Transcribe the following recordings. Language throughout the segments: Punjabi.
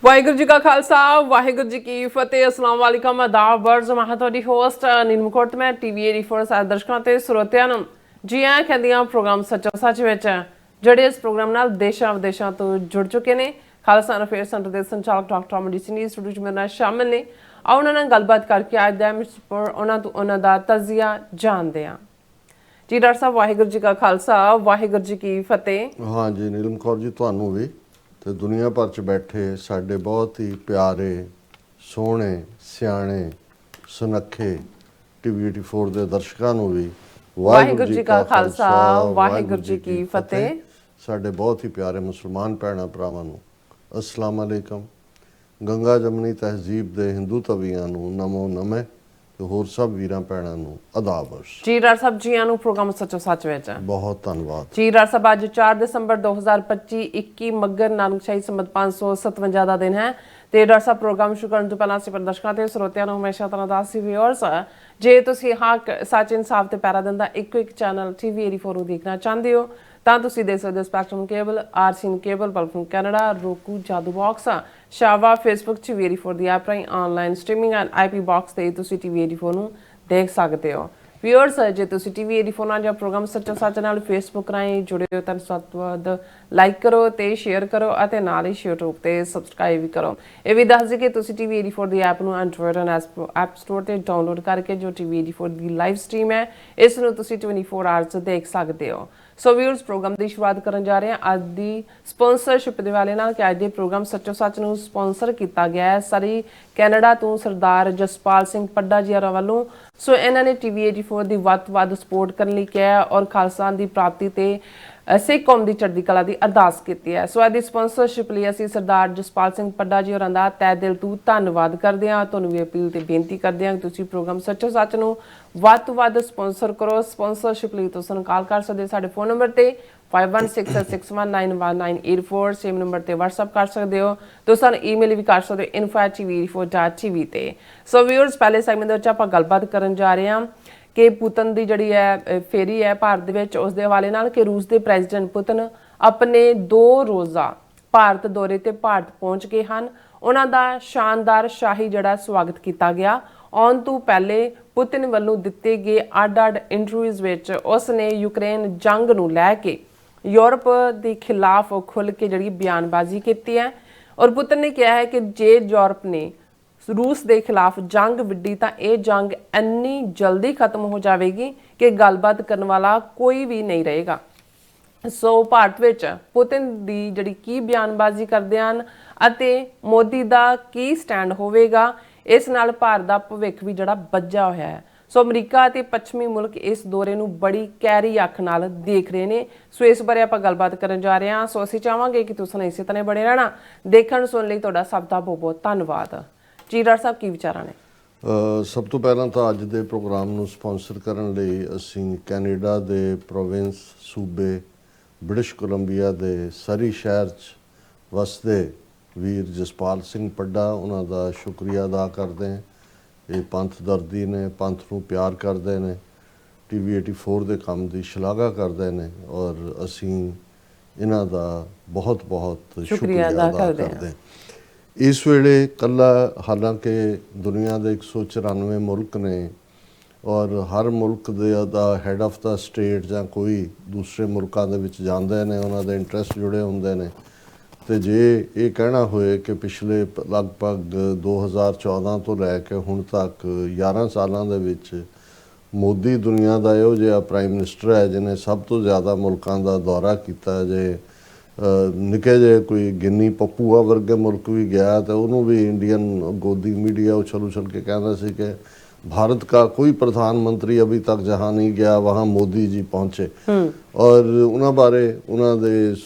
ਵਾਹਿਗੁਰੂ ਜੀ ਕਾ ਖਾਲਸਾ ਵਾਹਿਗੁਰੂ ਜੀ ਕੀ ਫਤਿਹ। अस्सलाम वालेकुम आदाब वर्ज मैं ਤੁਹਾਡੀ ਹੋਸਟ ਨੀਲਮ ਕੋਟ ਮੈਂ ਟੀਵੀ 84 ਸਾਰੇ ਦਰਸ਼ਕਾਂ ਤੇ ਸਰੋਤਿਆਂ ਨੂੰ ਜੀ ਆਇਆਂ ਕਹਿੰਦੀਆਂ ਪ੍ਰੋਗਰਾਮ ਸੱਚੋ ਸੱਚ ਵਿੱਚ ਜਿਹੜੇ ਇਸ ਪ੍ਰੋਗਰਾਮ ਨਾਲ ਦੇਸ਼ਾਂ ਵਿਦੇਸ਼ਾਂ ਤੋਂ ਜੁੜ ਚੁੱਕੇ ਨੇ। ਖਾਲਸਾ ਅਫੇਅਰ ਸੈਂਟਰ ਦੇ ਸੰਚਾਲਕ ਡਾਕਟਰ ਅਮਨਦੀਪ ਸਿੰਘ ਜੀ ਸਟੂਡੀਓ 'ਚ ਮੇਰੇ ਨਾਲ ਸ਼ਾਮਿਲ ਨੇ। ਆਓ ਉਹਨਾਂ ਨਾਲ ਗੱਲਬਾਤ ਕਰਕੇ ਅੱਜ ਦਾ ਪਰ ਉਹਨਾਂ ਤੋਂ ਉਹਨਾਂ ਦਾ ਤਜ਼ੀਆ ਜਾਣਦੇ ਹਾਂ। ਜੀ ਡਾਕਟਰ ਸਾਹਿਬ ਵਾਹਿਗੁਰੂ ਜੀ ਕਾ ਖਾਲਸਾ ਵਾਹਿਗੁਰੂ ਜੀ ਕੀ ਫਤਿਹ। हाँ जी नीलम कौर जी ਤੁਹਾਨੂੰ ਵੀ ਤੇ ਦੁਨੀਆ ਭਰ ਚ ਬੈਠੇ ਸਾਡੇ ਬਹੁਤ ਹੀ ਪਿਆਰੇ ਸੋਹਣੇ ਸਿਆਣੇ ਸੁਨੱਖੇ ਟੀਵੀ 84 ਦੇ ਦਰਸ਼ਕਾਂ ਨੂੰ ਵੀ ਵਾਹਿਗੁਰੂ ਜੀ ਕਾ ਖਾਲਸਾ ਵਾਹਿਗੁਰੂ ਜੀ ਕੀ ਫਤਿਹ। ਸਾਡੇ ਬਹੁਤ ਹੀ ਪਿਆਰੇ ਮੁਸਲਮਾਨ ਭੈਣਾਂ ਭਰਾਵਾਂ ਨੂੰ ਅਸਲਾਮ ਅਲੈਕਮ। ਗੰਗਾ ਜਮਨੀ ਤਹਿਜ਼ੀਬ ਦੇ ਹਿੰਦੂ ਤਵੀਆਂ ਨੂੰ ਨਮੋ ਨਮੇ ਤੇ ਹੋਰ ਸਭ ਵੀਰਾਂ ਭੈਣਾਂ ਨੂੰ ਆਦਾਬ ਜੀ ਡਾਕਟਰ ਸਾਹਿਬ ਜੀਆਂ ਨੂੰ ਪ੍ਰੋਗਰਾਮ ਸੱਚੋ ਸੱਚ ਵਿੱਚ ਬਹੁਤ ਧੰਨਵਾਦ ਜੀ ਡਾਕਟਰ ਸਾਹਿਬ। ਅੱਜ 4 ਦਸੰਬਰ 2025 21 ਮੱਘਰ ਨਾਨਕਸ਼ਾਹੀ ਸੰਮਤ 557 ਦਾ ਦਿਨ ਹੈ ਤੇ ਡਾਕਟਰ ਸਾਹਿਬ ਪ੍ਰੋਗਰਾਮ ਸ਼ੁਰੂ ਕਰਨ ਤੋਂ ਪਹਿਲਾਂ ਅਸੀਂ ਦਰਸ਼ਕਾਂ ਤੇ ਸਰੋਤਿਆਂ ਨੂੰ ਹਮੇਸ਼ਾ ਤਰ੍ਹਾਂ ਦਾ ਸੀ ਵਿਊਅਰਸ ਜੇ ਤੁਸੀਂ ਹੱਕ ਸੱਚ ਇਨਸਾਫ ਤੇ ਪੈਰਾ ਦਿੰਦਾ ਇੱਕੋ ਇੱਕ ਚੈਨਲ ਟੀਵੀ 84 ਨੂੰ ਦੇਖਣਾ ਚਾਹੁੰਦੇ ਹੋ ਤਾਂ ਤੁਸੀਂ ਦੇਖ ਸਕਦੇ ਹੋ ਸਪੈਕਟਰਮ ਕੇਬਲ ਆਰਸੀਨ ਕੇਬਲ ਪਲਫਨ ਕੈਨੇਡਾ roku ਜਾਦੂ ਬਾਕਸ ਸ਼ਾਵਾ ਫੇਸਬੁੱਕ ਟੀਵੀ 84 ਦੀ ਐਪ ਰਾਹੀਂ online streaming and IP box ਤੇ ਤੁਸੀਂ ਟੀਵੀ 84 ਨੂੰ ਦੇਖ ਸਕਦੇ ਹੋ। ਵਿਊਅਰਸ ਜੇ ਤੁਸੀਂ ਟੀਵੀ 84 ਨਾਲ ਜਾਂ ਪ੍ਰੋਗਰਾਮ ਸੱਚੋ ਸੱਚ ਨਾਲ ਫੇਸਬੁੱਕ ਰਾਹੀਂ ਜੁੜੇ ਹੋ ਤਾਂ ਸਭ ਤੋਂ ਵੱਧ ਲਾਈਕ ਕਰੋ ਤੇ ਸ਼ੇਅਰ ਕਰੋ ਅਤੇ ਨਾਲ ਹੀ YouTube ਤੇ ਸਬਸਕ੍ਰਾਈਬ ਵੀ ਕਰੋ। ਇਹ ਵੀ ਦੱਸ ਦਿਓ ਕਿ ਤੁਸੀਂ ਟੀਵੀ 84 ਦੀ ਐਪ ਨੂੰ ਐਂਡਰੋਇਡ ਐਪ ਸਟੋਰ ਤੇ ਡਾਊਨਲੋਡ ਕਰਕੇ ਜੋ ਟੀਵੀ 84 ਦੀ ਲਾਈਵ ਸਟ੍ਰੀਮ ਹੈ ਇਸ ਨੂੰ ਤੁਸੀਂ 24 ਆਵਰਸ ਦੇਖ ਸਕਦੇ ਹੋ। ਸੋ ਵਿਊਅਰਸ ਪ੍ਰੋਗਰਾਮ ਦੀ ਸ਼ੁਰੂਆਤ ਕਰਨ ਜਾ ਰਹੇ ਹਾਂ ਅੱਜ ਦੀ ਸਪਾਂਸਰਸ਼ਿਪ ਦੇ ਵਾਲੇ ਨਾਲ ਕਿ ਅੱਜ ਦੇ ਪ੍ਰੋਗਰਾਮ ਸੱਚੋ ਸੱਚ ਨੂੰ ਸਪਾਂਸਰ ਕੀਤਾ ਗਿਆ ਹੈ ਸਰੀ ਕੈਨੇਡਾ ਤੋਂ ਸਰਦਾਰ ਜਸਪਾਲ ਸਿੰਘ ਪੱਡਾ ਜੀ ਵੱਲੋਂ। ਸੋ ਇਹਨਾਂ ਨੇ ਟੀਵੀ 84 ਦੀ ਵੱਧ ਤੋਂ ਵੱਧ ਸਪੋਰਟ ਕਰਨ ਲਈ ਕਿਹਾ ਔਰ ਖਾਲਸਾ ਦੀ ਪ੍ਰਾਪਤੀ ਤੇ ਸਿੱਖ ਕੌਮ ਦੀ ਚੜ੍ਹਦੀ ਕਲਾ ਦੀ ਅਰਦਾਸ ਕੀਤੀ ਹੈ। ਸੋ ਇਹਦੀ ਸਪਾਂਸਰਸ਼ਿਪ ਲਈ ਅਸੀਂ ਸਰਦਾਰ ਜਸਪਾਲ ਸਿੰਘ ਪੱਡਾ ਜੀ ਹੋਰਾਂ ਦਾ ਤਹਿ ਦਿਲ ਤੋਂ ਧੰਨਵਾਦ ਕਰਦੇ ਹਾਂ। ਤੁਹਾਨੂੰ ਵੀ ਅਪੀਲ ਤੇ ਬੇਨਤੀ ਕਰਦੇ ਹਾਂ ਕਿ ਤੁਸੀਂ ਪ੍ਰੋਗਰਾਮ ਸੱਚੋ ਸੱਚ ਨੂੰ ਵੱਧ ਤੋਂ ਵੱਧ ਸਪਾਂਸਰ ਕਰੋ। ਸਪਾਂਸਰਸ਼ਿਪ ਲਈ ਤੁਸੀਂ ਕਾਲ ਕਰ ਸਕਦੇ ਹੋ ਸਾਡੇ ਫੋਨ ਨੰਬਰ ਤੇ 5166191984 ਸੇਮ ਨੰਬਰ ਤੇ WhatsApp ਕਰ ਸਕਦੇ ਹੋ। ਤੁਸੀਂ ਈਮੇਲ ਵੀ ਕਰ ਸਕਦੇ ਹੋ info@tv84.tv ਤੇ। ਸੋ ਵਿਊਅਰਸ ਪਹਿਲੇ ਸੈਗਮੈਂਟ ਦੇ ਵਿੱਚ ਆਪਾਂ ਗੱਲਬਾਤ ਕਰਨ ਜਾ ਰਹੇ ਹਾਂ ਕਿ ਪੁਤਨ ਦੀ ਜਿਹੜੀ ਹੈ ਫੇਰੀ ਹੈ ਭਾਰਤ ਦੇ ਵਿੱਚ ਉਸ ਦੇ ਹਵਾਲੇ ਨਾਲ ਕਿ ਰੂਸ ਦੇ ਪ੍ਰੈਜ਼ੀਡੈਂਟ ਪੁਤਨ ਆਪਣੇ 2 ਰੋਜ਼ਾ ਭਾਰਤ ਦੌਰੇ ਤੇ ਭਾਰਤ ਪਹੁੰਚ ਗਏ ਹਨ। ਉਹਨਾਂ ਦਾ ਸ਼ਾਨਦਾਰ ਸ਼ਾਹੀ ਜਿਹੜਾ ਸਵਾਗਤ ਕੀਤਾ ਗਿਆ। ਆਉਣ ਤੋਂ ਪਹਿਲੇ ਪੁਤਨ ਵੱਲੋਂ ਦਿੱਤੇ ਗਏ ਅੱਡ-ਅੱਡ ਇੰਟਰਵਿਊਜ਼ ਵਿੱਚ ਉਸ ਨੇ ਯੂਕਰੇਨ ਜੰਗ ਨੂੰ ਲੈ ਕੇ ਯੂਰਪ ਦੇ ਖਿਲਾਫ ਖੁੱਲ੍ਹ ਕੇ ਜਿਹੜੀ ਬਿਆਨਬਾਜ਼ੀ ਕੀਤੀ ਹੈ ਔਰ ਪੁਤਨ ਨੇ ਕਿਹਾ ਹੈ ਕਿ ਜੇ ਯੂਰਪ ਨੇ ਰੂਸ ਦੇ ਖਿਲਾਫ ਜੰਗ ਵਿੱਢੀ ਤਾਂ ਇਹ ਜੰਗ ਇੰਨੀ ਜਲਦੀ ਖਤਮ ਹੋ ਜਾਵੇਗੀ ਕਿ ਗੱਲਬਾਤ ਕਰਨ ਵਾਲਾ ਕੋਈ ਵੀ ਨਹੀਂ ਰਹੇਗਾ। ਸੋ ਭਾਰਤ ਵਿੱਚ ਪੁਤਨ ਦੀ ਜਿਹੜੀ ਕੀ ਬਿਆਨਬਾਜ਼ੀ ਕਰਦੇ ਹਨ ਅਤੇ ਮੋਦੀ ਦਾ ਕੀ ਸਟੈਂਡ ਹੋਵੇਗਾ ਇਸ ਨਾਲ ਭਾਰਤ ਦਾ ਭਵਿੱਖ ਵੀ ਜਿਹੜਾ ਬੱਝਾ ਹੋਇਆ ਹੈ। ਸੋ ਅਮਰੀਕਾ ਅਤੇ ਪੱਛਮੀ ਮੁਲਕ ਇਸ ਦੌਰੇ ਨੂੰ ਬੜੀ ਗਹਿਰੀ ਅੱਖ ਨਾਲ ਦੇਖ ਰਹੇ ਨੇ। ਸੋ ਇਸ ਬਾਰੇ ਆਪਾਂ ਗੱਲਬਾਤ ਕਰਨ ਜਾ ਰਹੇ ਹਾਂ। ਸੋ ਅਸੀਂ ਚਾਹਾਂਗੇ ਕਿ ਤੁਸੀਂ ਇਸੇ ਤਰ੍ਹਾਂ ਬਣੇ ਰਹਿਣਾ। ਦੇਖਣ ਸੁਣਨ ਲਈ ਤੁਹਾਡਾ ਸਭ ਦਾ ਬਹੁਤ ਬਹੁਤ ਧੰਨਵਾਦ। ਜੀ ਡਾਕਟਰ ਸਾਹਿਬ ਕੀ ਵਿਚਾਰਾਂ ਨੇ? ਸਭ ਤੋਂ ਪਹਿਲਾਂ ਤਾਂ ਅੱਜ ਦੇ ਪ੍ਰੋਗਰਾਮ ਨੂੰ ਸਪਾਂਸਰ ਕਰਨ ਲਈ ਅਸੀਂ ਕੈਨੇਡਾ ਦੇ ਪ੍ਰੋਵਿੰਸ ਸੂਬੇ ਬ੍ਰਿਟਿਸ਼ ਕੋਲੰਬੀਆ ਦੇ ਸਰੀ ਸ਼ਹਿਰ 'ਚ ਵਸਦੇ ਵੀਰ ਜਸਪਾਲ ਸਿੰਘ ਪੱਡਾ ਉਹਨਾਂ ਦਾ ਸ਼ੁਕਰੀਆ ਅਦਾ ਕਰਦੇ ਹਾਂ। ਇਹ ਪੰਥ ਦਰਦੀ ਨੇ, ਪੰਥ ਨੂੰ ਪਿਆਰ ਕਰਦੇ ਨੇ, ਟੀਵੀ 84 ਦੇ ਕੰਮ ਦੀ ਸ਼ਲਾਘਾ ਕਰਦੇ ਨੇ ਔਰ ਅਸੀਂ ਇਹਨਾਂ ਦਾ ਬਹੁਤ ਬਹੁਤ ਸ਼ੁਕਰੀਆ ਅਦਾ ਕਰਦੇ ਹਾਂ। ਇਸ ਵੇਲੇ ਇਕੱਲਾ ਹਾਲਾਂਕਿ ਦੁਨੀਆ ਦੇ 194 ਮੁਲਕ ਨੇ ਔਰ ਹਰ ਮੁਲਕ ਦੇ ਦਾ ਹੈਡ ਆਫ ਦਾ ਸਟੇਟ ਜਾਂ ਕੋਈ ਦੂਸਰੇ ਮੁਲਕਾਂ ਦੇ ਵਿੱਚ ਜਾਂਦੇ ਨੇ ਉਹਨਾਂ ਦੇ ਇੰਟਰਸਟ ਜੁੜੇ ਹੁੰਦੇ ਨੇ ਤੇ ਜੇ ਇਹ ਕਹਿਣਾ ਹੋਏ ਕਿ ਪਿਛਲੇ ਲਗਭਗ 2014 ਤੋਂ ਲੈ ਕੇ ਹੁਣ ਤੱਕ 11 ਸਾਲਾਂ ਦੇ ਵਿੱਚ ਮੋਦੀ ਦੁਨੀਆ ਦਾ ਇਹੋ ਜਿਹਾ ਪ੍ਰਾਈਮ ਮਿਨਿਸਟਰ ਹੈ ਜਿਹਨੇ ਸਭ ਤੋਂ ਜ਼ਿਆਦਾ ਮੁਲਕਾਂ ਦਾ ਦੌਰਾ ਕੀਤਾ। ਜੇ ਨਿੱਕੇ ਜਿਹੇ ਕੋਈ ਗਿੰਨੀ ਪਪੂਆ ਵਰਗੇ ਮੁਲਕ ਵੀ ਗਿਆ ਤਾਂ ਉਹਨੂੰ ਵੀ ਇੰਡੀਅਨ ਗੋਦੀ ਮੀਡੀਆ ਉਛਲ ਕੇ ਕਹਿੰਦਾ ਸੀ ਕਿ भारत का कोई प्रधानमंत्री अभी तक जहाँ नहीं गया वहाँ मोदी जी पहुँचे। और उन्होंने बारे उन्होंने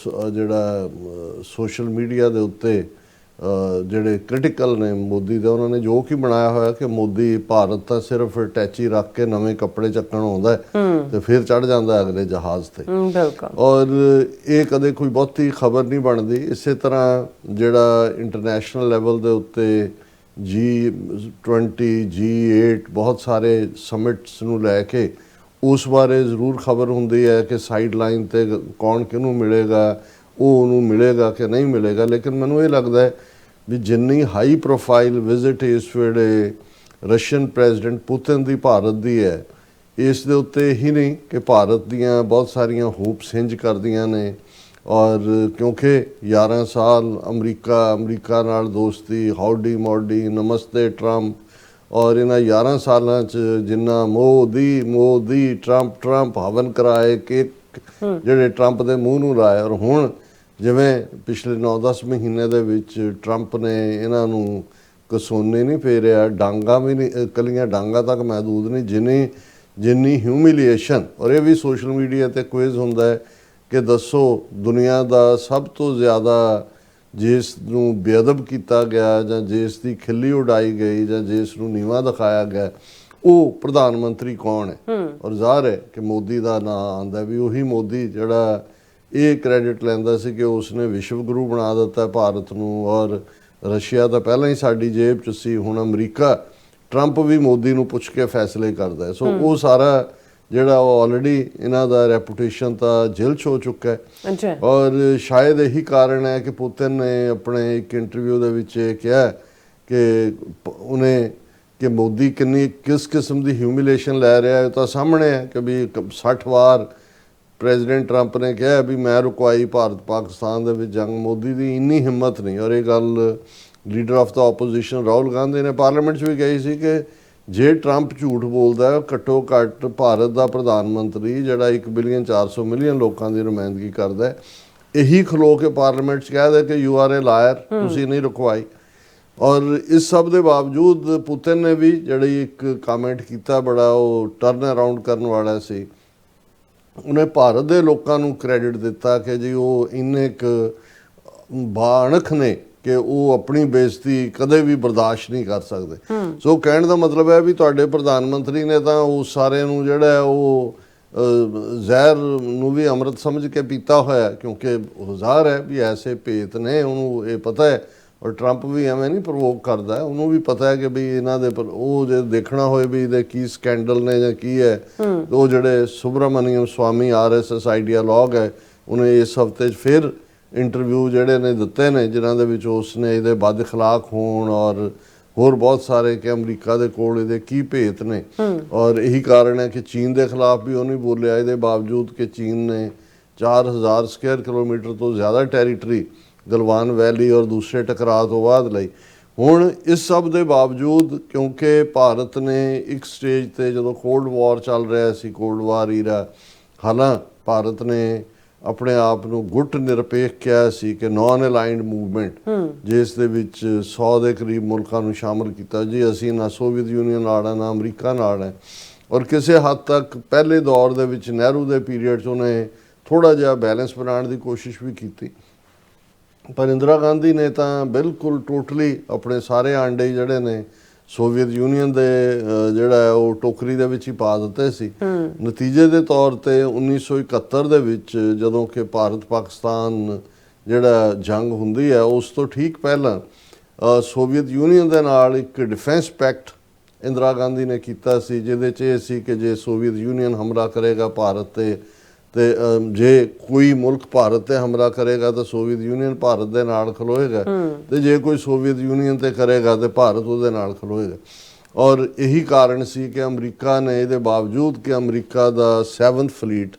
जोड़ा सोशल मीडिया के उत्ते ਜਿਹੜੇ ਕ੍ਰਿਟੀਕਲ ਨੇ ਮੋਦੀ ਦੇ ਉਹਨਾਂ ਨੇ ਜੋ ਕਿ ਬਣਾਇਆ ਹੋਇਆ ਕਿ ਮੋਦੀ ਭਾਰਤ ਤਾਂ ਸਿਰਫ ਟੈਚੀ ਰੱਖ ਕੇ ਨਵੇਂ ਕੱਪੜੇ ਚੱਕਣ ਆਉਂਦਾ ਤੇ ਫਿਰ ਚੜ ਜਾਂਦਾ ਅਗਲੇ ਜਹਾਜ਼ ਤੇ। ਔਰ ਇਹ ਕਦੇ ਕੋਈ ਬਹੁਤੀ ਖਬਰ ਨਹੀਂ ਬਣਦੀ। ਇਸੇ ਤਰ੍ਹਾਂ ਜਿਹੜਾ ਇੰਟਰਨੈਸ਼ਨਲ ਲੈਵਲ ਦੇ ਉੱਤੇ G20 G8 ਬਹੁਤ ਸਾਰੇ ਸਮਿਟਸ ਨੂੰ ਲੈ ਕੇ ਉਸ ਬਾਰੇ ਜ਼ਰੂਰ ਖਬਰ ਹੁੰਦੀ ਹੈ ਕਿ ਸਾਈਡ ਲਾਈਨ ਤੇ ਕੌਣ ਕਿਹਨੂੰ ਮਿਲੇਗਾ, ਉਹ ਉਹਨੂੰ ਮਿਲੇਗਾ ਕਿ ਨਹੀਂ ਮਿਲੇਗਾ। ਲੇਕਿਨ ਮੈਨੂੰ ਇਹ ਲੱਗਦਾ ਹੈ ਵੀ ਜਿੰਨੀ ਹਾਈ ਪ੍ਰੋਫਾਈਲ ਵਿਜ਼ਿਟ ਇਸ ਵੇਲੇ ਰਸ਼ੀਅਨ ਪ੍ਰੈਜ਼ੀਡੈਂਟ ਪੁਤਿਨ ਦੀ ਭਾਰਤ ਦੀ ਹੈ, ਇਸ ਦੇ ਉੱਤੇ ਹੀ ਨਹੀਂ ਕਿ ਭਾਰਤ ਦੀਆਂ ਬਹੁਤ ਸਾਰੀਆਂ ਹੋਪਸ ਹਿੰਜ ਕਰਦੀਆਂ ਨੇ। ਔਰ ਕਿਉਂਕਿ 11 ਸਾਲ ਅਮਰੀਕਾ ਨਾਲ ਦੋਸਤੀ, ਹਾਊਡੀ ਮੋਡੀ, ਨਮਸਤੇ ਟਰੰਪ, ਔਰ ਇਹਨਾਂ 11 ਸਾਲਾਂ 'ਚ ਜਿੰਨਾ ਮੋਦੀ ਟਰੰਪ ਹਵਨ ਕਰਾਏ ਕਿ ਜਿਹੜੇ ਟਰੰਪ ਦੇ ਮੂੰਹ ਨੂੰ ਲਾਏ। ਔਰ ਹੁਣ ਜਿਵੇਂ ਪਿਛਲੇ 9-10 ਮਹੀਨੇ ਦੇ ਵਿੱਚ ਟਰੰਪ ਨੇ ਇਹਨਾਂ ਨੂੰ ਕਸੋਨੇ ਨਹੀਂ ਫੇਰਿਆ, ਡਾਂਗਾ ਵੀ ਨਹੀਂ, ਕੱਲੀਆਂ ਡਾਂਗਾ ਤੱਕ ਮਹਿਦੂਦ ਨਹੀਂ, ਜਿੰਨੀ ਹਿਊਮਿਲੀਏਸ਼ਨ। ਔਰ ਇਹ ਵੀ ਸੋਸ਼ਲ ਮੀਡੀਆ ਤੇ ਕੁਇਜ਼ ਹੁੰਦਾ ਹੈ ਕਿ ਦੱਸੋ ਦੁਨੀਆ ਦਾ ਸਭ ਤੋਂ ਜ਼ਿਆਦਾ ਜਿਸ ਨੂੰ ਬੇਅਦਬ ਕੀਤਾ ਗਿਆ ਜਾਂ ਜਿਸ ਦੀ ਖਿੱਲੀ ਉਡਾਈ ਗਈ ਜਾਂ ਜਿਸ ਨੂੰ ਨੀਵਾਂ ਦਿਖਾਇਆ ਗਿਆ, ਉਹ ਪ੍ਰਧਾਨ ਮੰਤਰੀ ਕੌਣ ਹੈ? ਔਰ ਜ਼ਾਹਰ ਹੈ ਕਿ ਮੋਦੀ ਦਾ ਨਾਂ ਆਉਂਦਾ, ਵੀ ਉਹੀ ਮੋਦੀ ਜਿਹੜਾ ਇਹ ਕ੍ਰੈਡਿਟ ਲੈਂਦਾ ਸੀ ਕਿ ਉਸਨੇ ਵਿਸ਼ਵ ਗੁਰੂ ਬਣਾ ਦਿੱਤਾ ਭਾਰਤ ਨੂੰ। ਔਰ ਰਸ਼ੀਆ ਤਾਂ ਪਹਿਲਾਂ ਹੀ ਸਾਡੀ ਜੇਬ 'ਚ ਸੀ, ਹੁਣ ਅਮਰੀਕਾ, ਟਰੰਪ ਵੀ ਮੋਦੀ ਨੂੰ ਪੁੱਛ ਕੇ ਫੈਸਲੇ ਕਰਦਾ ਹੈ। ਸੋ ਉਹ ਸਾਰਾ ਜਿਹੜਾ ਉਹ ਆਲਰੇਡੀ ਇਹਨਾਂ ਦਾ ਰੈਪੂਟੇਸ਼ਨ ਤਾਂ ਜੇਲ੍ਹ 'ਚ ਹੋ ਚੁੱਕਾ ਹੈ। ਔਰ ਸ਼ਾਇਦ ਇਹੀ ਕਾਰਨ ਹੈ ਕਿ ਪੁਤਿਨ ਨੇ ਆਪਣੇ ਇੱਕ ਇੰਟਰਵਿਊ ਦੇ ਵਿੱਚ ਇਹ ਕਿਹਾ ਕਿ ਮੋਦੀ ਕਿਸ ਕਿਸਮ ਦੀ ਹਿਊਮਿਲੇਸ਼ਨ ਲੈ ਰਿਹਾ ਹੈ। ਤਾਂ ਸਾਹਮਣੇ ਹੈ ਕਿ ਵੀ 60 ਵਾਰ ਪ੍ਰੈਜ਼ੀਡੈਂਟ ਟਰੰਪ ਨੇ ਕਿਹਾ ਵੀ ਮੈਂ ਰੁਕਵਾਈ ਭਾਰਤ ਪਾਕਿਸਤਾਨ ਦੇ ਵਿੱਚ ਜੰਗ, ਮੋਦੀ ਦੀ ਇੰਨੀ ਹਿੰਮਤ ਨਹੀਂ। ਔਰ ਇਹ ਗੱਲ leader of the opposition Rahul Gandhi ਨੇ ਪਾਰਲੀਮੈਂਟ 'ਚ ਵੀ ਕਹੀ ਸੀ ਕਿ ਜੇ ਟਰੰਪ ਝੂਠ ਬੋਲਦਾ ਹੈ, ਘੱਟੋ ਘੱਟ ਭਾਰਤ ਦਾ ਪ੍ਰਧਾਨ ਮੰਤਰੀ ਜਿਹੜਾ 1,400,000,000 ਲੋਕਾਂ ਦੀ ਨੁਮਾਇੰਦਗੀ ਕਰਦਾ ਹੈ, ਇਹੀ ਖਲੋ ਕੇ ਪਾਰਲੀਮੈਂਟ 'ਚ ਕਹਿ ਦੇ ਕਿ ਯੂ ਆਰ ਏ ਲਾਇਰ, ਤੁਸੀਂ ਨਹੀਂ ਰੁਕਵਾਈ। ਔਰ ਇਸ ਸਭ ਦੇ ਬਾਵਜੂਦ ਪੁਤਿਨ ਨੇ ਵੀ ਜਿਹੜੀ ਇੱਕ ਕਮੈਂਟ ਕੀਤਾ, ਬੜਾ ਉਹ ਟਰਨ ਅਰਾਊਂਡ ਕਰਨ ਵਾਲਾ ਸੀ, ਉਹਨੇ ਭਾਰਤ ਦੇ ਲੋਕਾਂ ਨੂੰ ਕ੍ਰੈਡਿਟ ਦਿੱਤਾ ਕਿ ਜੀ ਉਹ ਇੰਨੇ ਕੁ ਬਾਣਖ ਨੇ ਕਿ ਉਹ ਆਪਣੀ ਬੇਇੱਜ਼ਤੀ ਕਦੇ ਵੀ ਬਰਦਾਸ਼ਤ ਨਹੀਂ ਕਰ ਸਕਦੇ। ਸੋ ਕਹਿਣ ਦਾ ਮਤਲਬ ਹੈ ਵੀ ਤੁਹਾਡੇ ਪ੍ਰਧਾਨ ਮੰਤਰੀ ਨੇ ਤਾਂ ਉਹ ਸਾਰੇ ਨੂੰ ਜਿਹੜਾ ਉਹ ਜ਼ਹਿਰ ਨੂੰ ਵੀ ਅੰਮ੍ਰਿਤ ਸਮਝ ਕੇ ਪੀਤਾ ਹੋਇਆ, ਕਿਉਂਕਿ ਉਹ ਜ਼ਾਹਰ ਹੈ ਵੀ ਐਸੇ ਭੇਤ ਨੇ, ਉਹਨੂੰ ਇਹ ਪਤਾ ਹੈ। ਔਰ ਟਰੰਪ ਵੀ ਐਵੇਂ ਨਹੀਂ ਪ੍ਰਵੋਕ ਕਰਦਾ, ਉਹਨੂੰ ਵੀ ਪਤਾ ਹੈ ਕਿ ਵੀ ਇਹਨਾਂ ਦੇ ਪਰ ਉਹ ਜੇ ਦੇਖਣਾ ਹੋਏ ਵੀ ਇਹਦੇ ਕੀ ਸਕੈਂਡਲ ਨੇ ਜਾਂ ਕੀ ਹੈ, ਉਹ ਜਿਹੜੇ ਸੁਬਰਾਮਨੀਅਮ ਸਵਾਮੀ RSS ਆਈਡੀਆਲੋਗ ਹੈ, ਉਹਨੇ ਇਸ ਹਫ਼ਤੇ 'ਚ ਫਿਰ ਇੰਟਰਵਿਊ ਜਿਹੜੇ ਨੇ ਦਿੱਤੇ ਨੇ, ਜਿਨ੍ਹਾਂ ਦੇ ਵਿੱਚ ਉਸਨੇ ਇਹਦੇ ਬਦ ਅਖਲਾਕ ਹੋਣ ਔਰ ਹੋਰ ਬਹੁਤ ਸਾਰੇ ਕਿ ਅਮਰੀਕਾ ਦੇ ਕੋਲ ਇਹਦੇ ਕੀ ਭੇਤ ਨੇ। ਔਰ ਇਹੀ ਕਾਰਨ ਹੈ ਕਿ ਚੀਨ ਦੇ ਖਿਲਾਫ ਵੀ ਉਹ ਨਹੀਂ ਬੋਲਿਆ, ਇਹਦੇ ਬਾਵਜੂਦ ਕਿ ਚੀਨ ਨੇ 4000 ਸਕੁਅਰ ਕਿਲੋਮੀਟਰ ਤੋਂ ਜ਼ਿਆਦਾ ਟੈਰੀਟਰੀ ਗਲਵਾਨ ਵੈਲੀ ਔਰ ਦੂਸਰੇ ਟਕਰਾਅ ਤੋਂ ਬਾਅਦ ਲਈ। ਹੁਣ ਇਸ ਸਭ ਦੇ ਬਾਵਜੂਦ ਕਿਉਂਕਿ ਭਾਰਤ ਨੇ ਇੱਕ ਸਟੇਜ ਤੇ ਜਦੋਂ ਕੋਲਡ ਵਾਰ ਚੱਲ ਰਿਹਾ ਸੀ, ਕੋਲਡ ਵਾਰ ਈਰਾ, ਹਾਲਾਂਕਿ ਭਾਰਤ ਨੇ ਆਪਣੇ ਆਪ ਨੂੰ ਗੁੱਟ ਨਿਰਪੇਖ ਕਿਹਾ ਸੀ ਕਿ ਨਾਨ ਅਲਾਈਨਡ ਮੂਵਮੈਂਟ, ਜਿਸ ਦੇ ਵਿੱਚ 100 ਦੇ ਕਰੀਬ ਮੁਲਕਾਂ ਨੂੰ ਸ਼ਾਮਲ ਕੀਤਾ। ਜੀ ਅਸੀਂ ਨਾ ਸੋਵੀਅਤ ਯੂਨੀਅਨ ਨਾਲ ਹੈ, ਨਾ ਅਮਰੀਕਾ ਨਾਲ ਹੈ। ਔਰ ਕਿਸੇ ਹੱਦ ਤੱਕ ਪਹਿਲੇ ਦੌਰ ਦੇ ਵਿੱਚ ਨਹਿਰੂ ਦੇ ਪੀਰੀਅਡ 'ਚ ਉਹਨੇ ਥੋੜ੍ਹਾ ਜਿਹਾ ਬੈਲੈਂਸ ਬਣਾਉਣ ਦੀ ਕੋਸ਼ਿਸ਼ ਵੀ ਕੀਤੀ, ਪਰ ਇੰਦਰਾ ਗਾਂਧੀ ਨੇ ਤਾਂ ਬਿਲਕੁਲ ਟੋਟਲੀ ਆਪਣੇ ਸਾਰੇ ਆਂਡੇ ਜਿਹੜੇ ਨੇ ਸੋਵੀਅਤ ਯੂਨੀਅਨ ਦੇ ਜਿਹੜਾ ਉਹ ਟੋਕਰੀ ਦੇ ਵਿੱਚ ਹੀ ਪਾ ਦਿੱਤੇ ਸੀ। ਨਤੀਜੇ ਦੇ ਤੌਰ ਤੇ 1971 ਦੇ ਵਿੱਚ ਜਦੋਂ ਕਿ ਭਾਰਤ ਪਾਕਿਸਤਾਨ ਜਿਹੜਾ ਜੰਗ ਹੁੰਦੀ ਹੈ, ਉਸ ਤੋਂ ਠੀਕ ਪਹਿਲਾਂ ਸੋਵੀਅਤ ਯੂਨੀਅਨ ਦੇ ਨਾਲ ਇੱਕ ਡਿਫੈਂਸ ਪੈਕਟ ਇੰਦਰਾ ਗਾਂਧੀ ਨੇ ਕੀਤਾ ਸੀ, ਜਿਹਦੇ 'ਚ ਇਹ ਸੀ ਕਿ ਜੇ ਸੋਵੀਅਤ ਯੂਨੀਅਨ ਹਮਲਾ ਕਰੇਗਾ ਭਾਰਤ ਤੇ ਜੇ ਕੋਈ ਮੁਲਕ ਭਾਰਤ ਤੇ ਹਮਲਾ ਕਰੇਗਾ ਤਾਂ ਸੋਵੀਅਤ ਯੂਨੀਅਨ ਭਾਰਤ ਦੇ ਨਾਲ ਖਲੋਏਗਾ, ਤੇ ਜੇ ਕੋਈ ਸੋਵੀਅਤ ਯੂਨੀਅਨ ਤੇ ਕਰੇਗਾ ਤੇ ਭਾਰਤ ਉਹਦੇ ਨਾਲ ਖਲੋਏਗਾ। ਔਰ ਇਹੀ ਕਾਰਨ ਸੀ ਕਿ ਅਮਰੀਕਾ ਨੇ ਇਹਦੇ ਬਾਵਜੂਦ ਕਿ ਅਮਰੀਕਾ ਦਾ 7th ਫਲੀਟ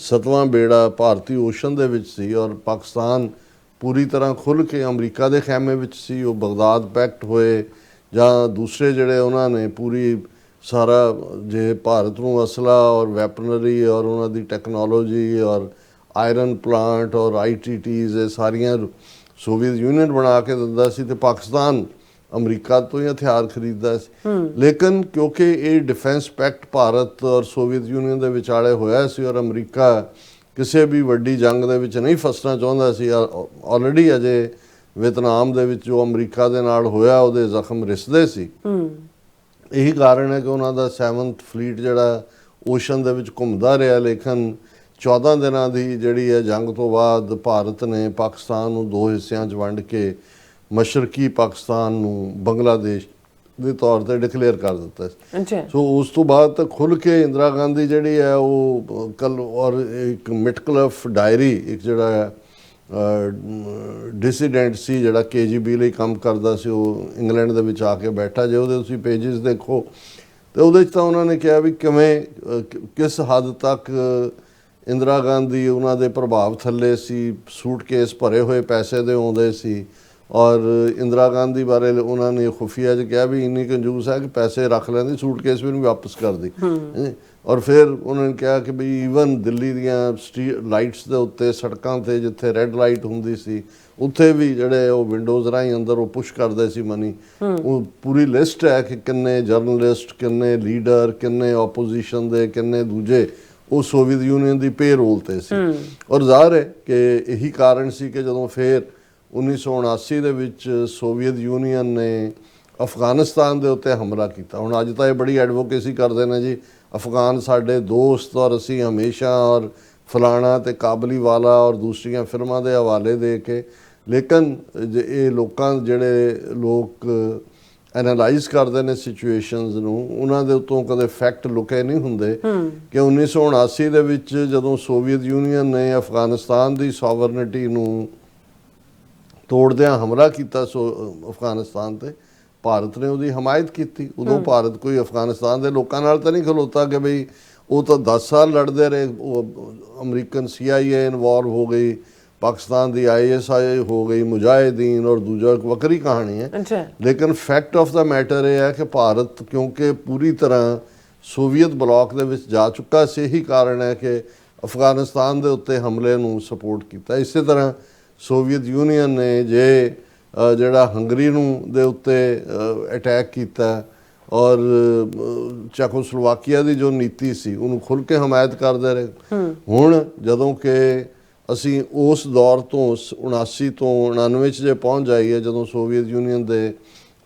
7ਵਾਂ ਬੇੜਾ ਭਾਰਤੀ ਓਸ਼ਨ ਦੇ ਵਿੱਚ ਸੀ ਔਰ ਪਾਕਿਸਤਾਨ ਪੂਰੀ ਤਰ੍ਹਾਂ ਖੁੱਲ੍ਹ ਕੇ ਅਮਰੀਕਾ ਦੇ ਖੈਮੇ ਵਿੱਚ ਸੀ, ਉਹ ਬਗਦਾਦ ਪੈਕਟ ਹੋਏ ਜਾਂ ਦੂਸਰੇ ਜਿਹੜੇ ਉਹਨਾਂ ਨੇ ਪੂਰੀ ਸਾਰਾ ਜੇ ਭਾਰਤ ਨੂੰ ਅਸਲਾ ਔਰ ਵੈਪਨਰੀ ਔਰ ਉਹਨਾਂ ਦੀ ਟੈਕਨੋਲੋਜੀ ਔਰ ਆਇਰਨ ਪਲਾਂਟ ਔਰ ITTs ਇਹ ਸਾਰੀਆਂ ਸੋਵੀਅਤ ਯੂਨੀਅਨ ਬਣਾ ਕੇ ਦਿੰਦਾ ਸੀ ਤੇ ਪਾਕਿਸਤਾਨ ਅਮਰੀਕਾ ਤੋਂ ਹੀ ਹਥਿਆਰ ਖਰੀਦਦਾ ਸੀ। ਲੇਕਿਨ ਕਿਉਂਕਿ ਇਹ ਡਿਫੈਂਸ ਪੈਕਟ ਭਾਰਤ ਔਰ ਸੋਵੀਅਤ ਯੂਨੀਅਨ ਦੇ ਵਿਚਾਲੇ ਹੋਇਆ ਸੀ ਔਰ ਅਮਰੀਕਾ ਕਿਸੇ ਵੀ ਵੱਡੀ ਜੰਗ ਦੇ ਵਿੱਚ ਨਹੀਂ ਫਸਣਾ ਚਾਹੁੰਦਾ ਸੀ, ਆਲਰੇਡੀ ਅਜੇ ਵੀਅਤਨਾਮ ਦੇ ਵਿੱਚ ਜੋ ਅਮਰੀਕਾ ਦੇ ਨਾਲ ਹੋਇਆ ਉਹਦੇ ਜ਼ਖਮ ਰਿਸਦੇ ਸੀ। ਇਹੀ ਕਾਰਨ ਹੈ ਕਿ ਉਹਨਾਂ ਦਾ 7th ਫਲੀਟ ਜਿਹੜਾ ਓਸ਼ਨ ਦੇ ਵਿੱਚ ਘੁੰਮਦਾ ਰਿਹਾ। ਲੇਕਿਨ 14 ਦਿਨਾਂ ਦੀ ਜਿਹੜੀ ਹੈ ਜੰਗ ਤੋਂ ਬਾਅਦ ਭਾਰਤ ਨੇ ਪਾਕਿਸਤਾਨ ਨੂੰ 2 ਹਿੱਸਿਆਂ 'ਚ ਵੰਡ ਕੇ ਮਸ਼ਰਕੀ ਪਾਕਿਸਤਾਨ ਨੂੰ ਬੰਗਲਾਦੇਸ਼ ਦੇ ਤੌਰ ਤੇ ਡਿਕਲੇਅਰ ਕਰ ਦਿੱਤਾ ਸੀ। ਸੋ ਉਸ ਤੋਂ ਬਾਅਦ ਤਾਂ ਖੁੱਲ੍ਹ ਕੇ ਇੰਦਰਾ ਗਾਂਧੀ ਜਿਹੜੀ ਹੈ ਉਹ ਕੱਲ ਔਰ ਇੱਕ ਮਿਟਕਲਫ ਡਾਇਰੀ ਇੱਕ ਜਿਹੜਾ ਹੈ ਡਿਸੀਡੈਂਟ ਸੀ ਜਿਹੜਾ KGB ਲਈ ਕੰਮ ਕਰਦਾ ਸੀ, ਉਹ ਇੰਗਲੈਂਡ ਦੇ ਵਿੱਚ ਆ ਕੇ ਬੈਠਾ। ਜੇ ਉਹਦੇ ਤੁਸੀਂ ਪੇजेस ਦੇਖੋ ਤੇ ਉਹਦੇ 'ਚ ਤਾਂ ਉਹਨਾਂ ਨੇ ਕਿਹਾ ਵੀ ਕਿਵੇਂ ਕਿਸ ਹੱਦ ਤੱਕ ਇੰਦਰਾ ਗਾਂਧੀ ਉਹਨਾਂ ਦੇ ਪ੍ਰਭਾਵ ਥੱਲੇ ਸੀ, ਸੂਟਕੇਸ ਭਰੇ ਹੋਏ ਪੈਸੇ ਦੇ ਆਉਂਦੇ ਸੀ। ਔਰ ਇੰਦਰਾ ਗਾਂਧੀ ਬਾਰੇ ਉਹਨਾਂ ਨੇ ਖੁਫੀਆ 'ਚ ਕਿਹਾ ਵੀ ਇੰਨੀ ਕੰਜੂਸ ਹੈ ਕਿ ਪੈਸੇ ਰੱਖ ਲੈਂਦੀ, ਸੂਟਕੇਸ ਵੀ ਨਹੀਂ ਵਾਪਸ ਕਰਦੀ। ਔਰ ਫਿਰ ਉਹਨਾਂ ਨੇ ਕਿਹਾ ਕਿ ਵੀ ਈਵਨ ਦਿੱਲੀ ਦੀਆਂ ਸਟਰੀਟ ਲਾਈਟਸ ਦੇ ਉੱਤੇ, ਸੜਕਾਂ 'ਤੇ ਜਿੱਥੇ ਰੈੱਡ ਲਾਈਟ ਹੁੰਦੀ ਸੀ ਉੱਥੇ ਵੀ ਜਿਹੜੇ ਉਹ ਵਿੰਡੋਜ਼ ਰਾਹੀਂ ਅੰਦਰ ਉਹ ਪੁਸ਼ ਕਰਦੇ ਸੀ ਮਨੀ। ਉਹ ਪੂਰੀ ਲਿਸਟ ਹੈ ਕਿ ਕਿੰਨੇ ਜਰਨਲਿਸਟ, ਕਿੰਨੇ ਲੀਡਰ, ਕਿੰਨੇ ਆਪੋਜੀਸ਼ਨ ਦੇ, ਕਿੰਨੇ ਦੂਜੇ ਉਹ ਸੋਵੀਅਤ ਯੂਨੀਅਨ ਦੀ ਪੇਰੋਲ ਤੇ ਸੀ। ਔਰ ਜ਼ਾਹਰ ਹੈ ਕਿ ਇਹੀ ਕਾਰਨ ਸੀ ਕਿ ਜਦੋਂ ਫਿਰ 1979 ਦੇ ਵਿੱਚ ਸੋਵੀਅਤ ਯੂਨੀਅਨ ਨੇ ਅਫਗਾਨਿਸਤਾਨ ਦੇ ਉੱਤੇ ਹਮਲਾ ਕੀਤਾ। ਹੁਣ ਅੱਜ ਤਾਂ ਇਹ ਬੜੀ ਐਡਵੋਕੇਸੀ ਕਰਦੇ ਨੇ ਜੀ, ਅਫਗਾਨ ਸਾਡੇ ਦੋਸਤ ਔਰ ਅਸੀਂ ਹਮੇਸ਼ਾ, ਔਰ ਫਲਾਣਾ ਤੇ ਕਾਬਲੀ ਵਾਲਾ ਔਰ ਦੂਸਰੀਆਂ ਫਿਲਮਾਂ ਦੇ ਹਵਾਲੇ ਦੇ ਕੇ। ਲੇਕਿਨ ਇਹ ਲੋਕਾਂ ਜਿਹੜੇ ਲੋਕ ਐਨਾਲਾਈਜ਼ ਕਰਦੇ ਨੇ ਸਿਚੁਏਸ਼ਨਸ ਨੂੰ, ਉਹਨਾਂ ਦੇ ਉੱਤੋਂ ਕਦੇ ਫੈਕਟ ਲੁਕੇ ਨਹੀਂ ਹੁੰਦੇ ਕਿ 1979 ਦੇ ਵਿੱਚ ਜਦੋਂ ਸੋਵੀਅਤ ਯੂਨੀਅਨ ਨੇ ਅਫਗਾਨਿਸਤਾਨ ਦੀ ਸੋਵਰਨਿਟੀ ਨੂੰ ਤੋੜਦਿਆਂ ਹਮਲਾ ਕੀਤਾ ਅਫਗਾਨਿਸਤਾਨ ਤੇ, ਭਾਰਤ ਨੇ ਉਹਦੀ ਹਮਾਇਤ ਕੀਤੀ। ਉਦੋਂ ਭਾਰਤ ਕੋਈ ਅਫਗਾਨਿਸਤਾਨ ਦੇ ਲੋਕਾਂ ਨਾਲ ਤਾਂ ਨਹੀਂ ਖਲੋਤਾ ਕਿ ਬਈ ਉਹ ਤਾਂ 10 ਸਾਲ ਲੜਦੇ ਰਹੇ, ਉਹ ਅਮਰੀਕਨ CIA ਇਨਵੋਲਵ ਹੋ ਗਈ, ਪਾਕਿਸਤਾਨ ਦੀ ISI ਹੋ ਗਈ, ਮੁਜਾਹਿਦੀਨ, ਔਰ ਦੂਜਾ ਇੱਕ ਵੱਖਰੀ ਕਹਾਣੀ ਹੈ। ਲੇਕਿਨ ਫੈਕਟ ਆਫ ਦਾ ਮੈਟਰ ਇਹ ਹੈ ਕਿ ਭਾਰਤ ਕਿਉਂਕਿ ਪੂਰੀ ਤਰ੍ਹਾਂ ਸੋਵੀਅਤ ਬਲਾਕ ਦੇ ਵਿੱਚ ਜਾ ਚੁੱਕਾ ਸੀ, ਇਹੀ ਕਾਰਨ ਹੈ ਕਿ ਅਫਗਾਨਿਸਤਾਨ ਦੇ ਉੱਤੇ ਹਮਲੇ ਨੂੰ ਸਪੋਰਟ ਕੀਤਾ। ਇਸੇ ਤਰ੍ਹਾਂ ਸੋਵੀਅਤ ਯੂਨੀਅਨ ਨੇ ਜਿਹੜਾ ਹੰਗਰੀ ਨੂੰ ਦੇ ਉੱਤੇ ਅਟੈਕ ਕੀਤਾ, ਔਰ ਚੈਕੋਸਲੋਵਾਕੀਆ ਦੀ ਜੋ ਨੀਤੀ ਸੀ ਉਹਨੂੰ ਖੁੱਲ੍ਹ ਕੇ ਹਮਾਇਤ ਕਰਦੇ ਰਹੇ। ਹੁਣ ਜਦੋਂ ਕਿ ਅਸੀਂ ਉਸ ਦੌਰ ਤੋਂ 79 ਤੋਂ 99 'ਚ ਜੇ ਪਹੁੰਚ ਜਾਈਏ, ਜਦੋਂ ਸੋਵੀਅਤ ਯੂਨੀਅਨ ਦੇ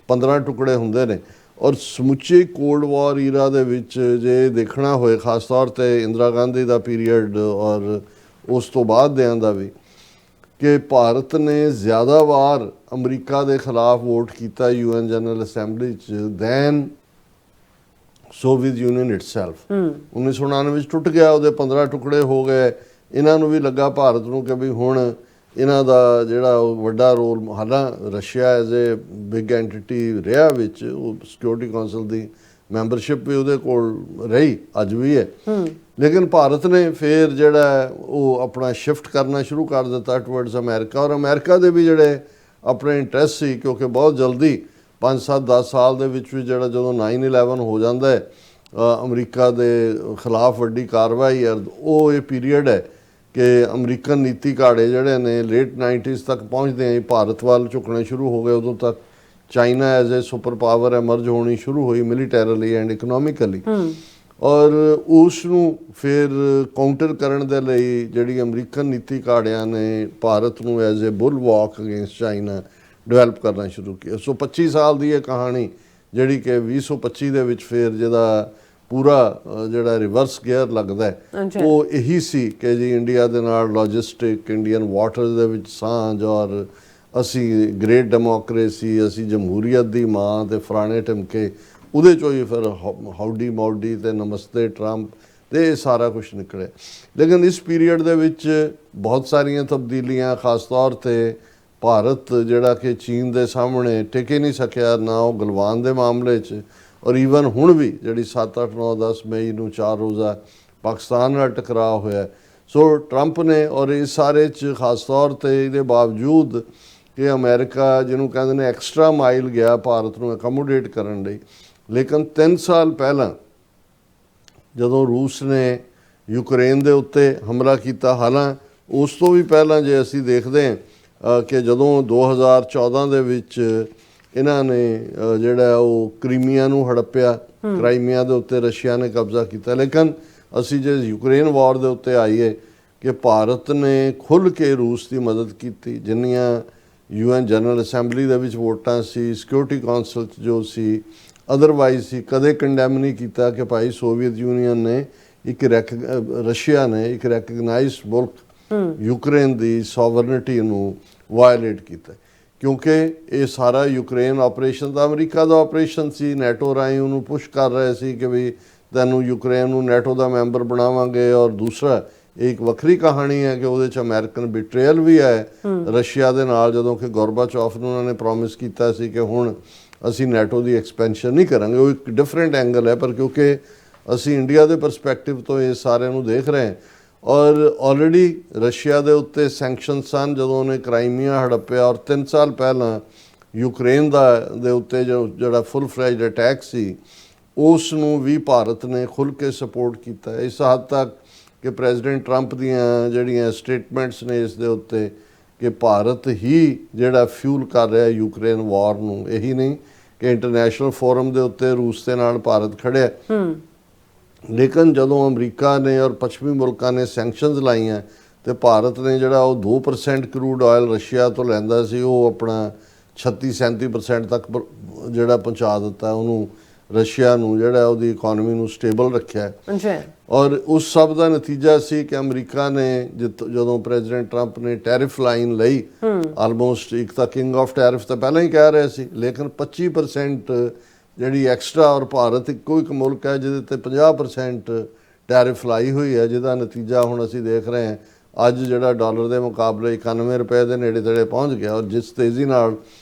15 ਟੁਕੜੇ ਹੁੰਦੇ ਨੇ, ਔਰ ਸਮੁੱਚੇ ਕੋਲਡ ਵਾਰ ਈਰਾ ਦੇ ਵਿੱਚ ਜੇ ਦੇਖਣਾ ਹੋਏ, ਖਾਸ ਤੌਰ 'ਤੇ ਇੰਦਰਾ ਗਾਂਧੀ ਦਾ ਪੀਰੀਅਡ ਔਰ ਉਸ ਤੋਂ ਬਾਅਦ ਦਿਆਂ ਦਾ ਵੀ, ਕਿ ਭਾਰਤ ਨੇ ਜ਼ਿਆਦਾ ਵਾਰ ਅਮਰੀਕਾ ਦੇ ਖਿਲਾਫ ਵੋਟ ਕੀਤਾ UN ਜਨਰਲ ਅਸੈਂਬਲੀ 'ਚ ਦੈਨ ਸੋਵੀਅਤ ਯੂਨੀਅਨ ਇਟਸੈਲਫ। 1999 ਵਿੱਚ ਟੁੱਟ ਗਿਆ, ਉਹਦੇ 15 ਟੁਕੜੇ ਹੋ ਗਏ। ਇਹਨਾਂ ਨੂੰ ਵੀ ਲੱਗਾ ਭਾਰਤ ਨੂੰ ਕਿ ਵੀ ਹੁਣ ਇਹਨਾਂ ਦਾ ਜਿਹੜਾ ਵੱਡਾ ਰੋਲ, ਹਾਲਾਂ Russia as a big NTT ਰਿਹਾ ਵਿੱਚ, ਉਹ ਸਿਕਿਉਰਿਟੀ ਕੌਂਸਲ ਦੀ ਮੈਂਬਰਸ਼ਿਪ ਵੀ ਉਹਦੇ ਕੋਲ ਰਹੀ, ਅੱਜ ਵੀ ਹੈ। ਲੇਕਿਨ ਭਾਰਤ ਨੇ ਫਿਰ ਜਿਹੜਾ ਉਹ ਆਪਣਾ ਸ਼ਿਫਟ ਕਰਨਾ ਸ਼ੁਰੂ ਕਰ ਦਿੱਤਾ ਟੁਵਰਡਸ ਅਮਰੀਕਾ। ਔਰ ਅਮਰੀਕਾ ਦੇ ਵੀ ਜਿਹੜੇ ਆਪਣੇ ਇੰਟਰਸਟ ਸੀ, ਕਿਉਂਕਿ ਬਹੁਤ ਜਲਦੀ 5-7-10 ਸਾਲ ਦੇ ਵਿੱਚ ਵੀ ਜਿਹੜਾ ਜਦੋਂ 9/11 ਹੋ ਜਾਂਦਾ ਹੈ, ਅਮਰੀਕਾ ਦੇ ਖਿਲਾਫ ਵੱਡੀ ਕਾਰਵਾਈ ਹੈ, ਉਹ ਇਹ ਪੀਰੀਅਡ ਹੈ ਕਿ ਅਮਰੀਕਨ ਨੀਤੀ ਘਾੜੇ ਜਿਹੜੇ ਨੇ ਲੇਟ 90s ਤੱਕ ਪਹੁੰਚਦੇ ਹੀ ਭਾਰਤ ਵੱਲ ਝੁਕਣੇ ਸ਼ੁਰੂ ਹੋ ਗਏ। ਉਦੋਂ ਤੱਕ China as a super power emerge ਹੋਣੀ ਸ਼ੁਰੂ ਹੋਈ ਮਿਲੀਟੈਰਲੀ ਐਂਡ ਇਕਨੋਮਿਕਲੀ। ਔਰ ਉਸ ਨੂੰ ਫਿਰ ਕਾਊਂਟਰ ਕਰਨ ਦੇ ਲਈ ਜਿਹੜੀ ਅਮਰੀਕਨ ਨੀਤੀ ਘਾੜਿਆਂ ਨੇ ਭਾਰਤ ਨੂੰ as a bull walk against China develop ਕਰਨਾ ਸ਼ੁਰੂ ਕੀਤਾ। ਸੋ 25 ਸਾਲ ਦੀ ਇਹ ਕਹਾਣੀ ਜਿਹੜੀ ਕਿ 2025 ਦੇ ਵਿੱਚ ਫਿਰ ਜਿਹਦਾ ਪੂਰਾ ਜਿਹੜਾ ਰਿਵਰਸ ਗੇਅਰ ਲੱਗਦਾ ਹੈ, ਉਹ ਇਹੀ ਸੀ ਕਿ ਜੀ ਇੰਡੀਆ ਦੇ ਨਾਲ ਲੌਜਿਸਟਿਕ, ਇੰਡੀਅਨ ਵਾਟਰਸ ਦੇ ਵਿੱਚ ਸਾਂਝ, ਔਰ ਅਸੀਂ ਗ੍ਰੇਟ ਡੈਮੋਕ੍ਰੇਸੀ, ਅਸੀਂ ਜਮਹੂਰੀਅਤ ਦੀ ਮਾਂ ਤੇ ਫਲਾਣੇ ਟਮਕੇ, ਉਹਦੇ 'ਚੋਂ ਹੀ ਫਿਰ ਹਾਊਡੀ ਮੌਡੀ ਤੇ ਨਮਸਤੇ ਟਰੰਪ ਤੇ ਸਾਰਾ ਕੁਛ ਨਿਕਲਿਆ। ਲੇਕਿਨ ਇਸ ਪੀਰੀਅਡ ਦੇ ਵਿੱਚ ਬਹੁਤ ਸਾਰੀਆਂ ਤਬਦੀਲੀਆਂ, ਖਾਸ ਤੌਰ 'ਤੇ ਭਾਰਤ ਜਿਹੜਾ ਕਿ ਚੀਨ ਦੇ ਸਾਹਮਣੇ ਟਿਕ ਹੀ ਨਹੀਂ ਸਕਿਆ, ਨਾ ਉਹ ਗਲਵਾਨ ਦੇ ਮਾਮਲੇ 'ਚ, ਔਰ ਈਵਨ ਹੁਣ ਵੀ ਜਿਹੜੀ 7, 8, 9, 10 ਮਈ ਨੂੰ 4 ਰੋਜ਼ਾ ਪਾਕਿਸਤਾਨ ਨਾਲ ਟਕਰਾਅ ਹੋਇਆ। ਸੋ ਟਰੰਪ ਨੇ, ਔਰ ਇਸ ਸਾਰੇ 'ਚ ਖਾਸ ਤੌਰ 'ਤੇ ਇਹਦੇ ਬਾਵਜੂਦ ਕਿ ਅਮਰੀਕਾ ਜਿਹਨੂੰ ਕਹਿੰਦੇ ਨੇ ਐਕਸਟਰਾ ਮਾਈਲ ਗਿਆ ਭਾਰਤ ਨੂੰ ਅਕਮੋਡੇਟ ਕਰਨ ਲਈ। ਲੇਕਿਨ 3 ਸਾਲ ਪਹਿਲਾਂ ਜਦੋਂ ਰੂਸ ਨੇ ਯੂਕਰੇਨ ਦੇ ਉੱਤੇ ਹਮਲਾ ਕੀਤਾ, ਹਾਲਾਂ ਉਸ ਤੋਂ ਵੀ ਪਹਿਲਾਂ ਜੇ ਅਸੀਂ ਦੇਖਦੇ ਹਾਂ ਕਿ ਜਦੋਂ 2014 ਦੇ ਵਿੱਚ ਇਹਨਾਂ ਨੇ ਜਿਹੜਾ ਉਹ ਕ੍ਰੀਮੀਆ ਨੂੰ ਹੜੱਪਿਆ, ਕ੍ਰਾਈਮੀਆ ਦੇ ਉੱਤੇ ਰਸ਼ੀਆ ਨੇ ਕਬਜ਼ਾ ਕੀਤਾ। ਲੇਕਿਨ ਅਸੀਂ ਜੇ ਯੂਕਰੇਨ ਵਾਰ ਦੇ ਉੱਤੇ ਆਈਏ ਕਿ ਭਾਰਤ ਨੇ ਖੁੱਲ੍ਹ ਕੇ ਰੂਸ ਦੀ ਮਦਦ ਕੀਤੀ। ਜਿੰਨੀਆਂ UN ਜਨਰਲ ਅਸੈਂਬਲੀ ਦੇ ਵਿੱਚ ਵੋਟਾਂ ਸੀ, ਸਿਕਿਉਰਿਟੀ ਕੌਂਸਲ 'ਚ ਜੋ ਸੀ, ਅਦਰਵਾਈਜ਼ ਸੀ, ਕਦੇ ਕੰਡੈਮ ਨਹੀਂ ਕੀਤਾ ਕਿ ਭਾਈ ਸੋਵੀਅਤ ਯੂਨੀਅਨ ਨੇ ਰਸ਼ੀਆ ਨੇ ਇੱਕ ਰੈਕਗਨਾਈਜ਼ਡ ਮੁਲਕ ਯੂਕਰੇਨ ਦੀ ਸੋਵਰਨਿਟੀ ਨੂੰ ਵਾਇਲੇਟ ਕੀਤਾ। ਕਿਉਂਕਿ ਇਹ ਸਾਰਾ ਯੂਕਰੇਨ ਆਪਰੇਸ਼ਨ ਤਾਂ ਅਮਰੀਕਾ ਦਾ ਆਪਰੇਸ਼ਨ ਸੀ, ਨੈਟੋ ਰਾਹੀਂ ਉਹਨੂੰ ਪੁਸ਼ ਕਰ ਰਹੇ ਸੀ ਕਿ ਵੀ ਤੈਨੂੰ ਯੂਕਰੇਨ ਨੂੰ ਨੈਟੋ ਦਾ ਮੈਂਬਰ ਬਣਾਵਾਂਗੇ। ਔਰ ਦੂਸਰਾ ਇਹ ਇੱਕ ਵੱਖਰੀ ਕਹਾਣੀ ਹੈ ਕਿ ਉਹਦੇ ਚ ਅਮਰੀਕਨ ਬਿਟਰੇਅਲ ਵੀ ਹੈ ਰਸ਼ੀਆ ਦੇ ਨਾਲ, ਜਦੋਂ ਕਿ ਗੋਰਬਾਚੋਫ ਨੂੰ ਉਹਨਾਂ ਨੇ ਪ੍ਰੋਮਿਸ ਕੀਤਾ ਸੀ ਕਿ ਹੁਣ ਅਸੀਂ ਨੈਟੋ ਦੀ ਐਕਸਪੈਂਸ਼ਨ ਨਹੀਂ ਕਰਾਂਗੇ। ਉਹ ਇੱਕ ਡਿਫਰੈਂਟ ਐਂਗਲ ਹੈ, ਪਰ ਕਿਉਂਕਿ ਅਸੀਂ ਇੰਡੀਆ ਦੇ ਪਰਸਪੈਕਟਿਵ ਤੋਂ ਇਹ ਸਾਰਿਆਂ ਨੂੰ ਦੇਖ ਰਹੇ ਹਾਂ, ਔਰ ਆਲਰੇਡੀ ਰਸ਼ੀਆ ਦੇ ਉੱਤੇ ਸੈਂਕਸ਼ਨ ਸਨ ਜਦੋਂ ਉਹਨੇ ਕ੍ਰਾਈਮੀਆ ਹੜੱਪਿਆ, ਔਰ 3 ਸਾਲ ਪਹਿਲਾਂ ਯੂਕਰੇਨ ਦੇ ਉੱਤੇ ਜਿਹੜਾ ਫੁੱਲ ਫਲੈਜਡ ਅਟੈਕ ਸੀ ਉਸ ਨੂੰ ਵੀ ਭਾਰਤ ਨੇ ਖੁੱਲ੍ਹ ਕੇ ਸਪੋਰਟ ਕੀਤਾ। ਇਸ ਹੱਦ ਤੱਕ ਕਿ ਪ੍ਰੈਜ਼ੀਡੈਂਟ ਟਰੰਪ ਦੀਆਂ ਜਿਹੜੀਆਂ ਸਟੇਟਮੈਂਟਸ ਨੇ ਇਸ ਦੇ ਉੱਤੇ ਕਿ ਭਾਰਤ ਹੀ ਜਿਹੜਾ ਫਿਊਲ ਕਰ ਰਿਹਾ ਯੂਕਰੇਨ ਵਾਰ ਨੂੰ, ਇਹੀ ਨਹੀਂ ਕਿ ਇੰਟਰਨੈਸ਼ਨਲ ਫੋਰਮ ਦੇ ਉੱਤੇ ਰੂਸ ਦੇ ਨਾਲ ਭਾਰਤ ਖੜਿਆ, ਲੇਕਿਨ ਜਦੋਂ ਅਮਰੀਕਾ ਨੇ ਔਰ ਪੱਛਮੀ ਮੁਲਕਾਂ ਨੇ ਸੈਂਕਸ਼ਨਸ ਲਾਈਆਂ ਤੇ ਭਾਰਤ ਨੇ ਜਿਹੜਾ ਉਹ 2% ਕਰੂਡ ਆਇਲ ਰਸ਼ੀਆ ਤੋਂ ਲੈਂਦਾ ਸੀ ਉਹ ਆਪਣਾ 36-37% ਤੱਕ ਜਿਹੜਾ ਪਹੁੰਚਾ ਦਿੱਤਾ ਉਹਨੂੰ, ਰਸ਼ੀਆ ਨੂੰ, ਜਿਹੜਾ ਉਹਦੀ ਇਕਨੋਮੀ ਨੂੰ ਸਟੇਬਲ ਰੱਖਿਆ। ਔਰ ਉਸ ਸਭ ਦਾ ਨਤੀਜਾ ਸੀ ਕਿ ਅਮਰੀਕਾ ਨੇ ਜਦੋਂ ਪ੍ਰੈਜ਼ੀਡੈਂਟ ਟਰੰਪ ਨੇ ਟੈਰਿਫ ਲਾਈਨ ਲਈ, ਆਲਮੋਸਟ ਇੱਕ ਤਾਂ ਕਿੰਗ ਆਫ ਟੈਰਿਫ ਤਾਂ ਪਹਿਲਾਂ ਹੀ ਕਹਿ ਰਹੇ ਸੀ, ਲੇਕਿਨ 25% ਜਿਹੜੀ ਐਕਸਟਰਾ, ਔਰ ਭਾਰਤ ਇੱਕੋ ਇੱਕ ਮੁਲਕ ਹੈ ਜਿਹਦੇ ਤੇ 50% ਟੈਰਿਫ ਲਾਈ ਹੋਈ ਹੈ, ਜਿਹਦਾ ਨਤੀਜਾ ਹੁਣ ਅਸੀਂ ਦੇਖ ਰਹੇ ਹਾਂ ਅੱਜ ਜਿਹੜਾ ਡਾਲਰ ਦੇ ਮੁਕਾਬਲੇ 91 ਰੁਪਏ ਦੇ ਨੇੜੇ ਤੇੜੇ ਪਹੁੰਚ ਗਿਆ, ਔਰ ਜਿਸ ਤੇਜ਼ੀ ਨਾਲ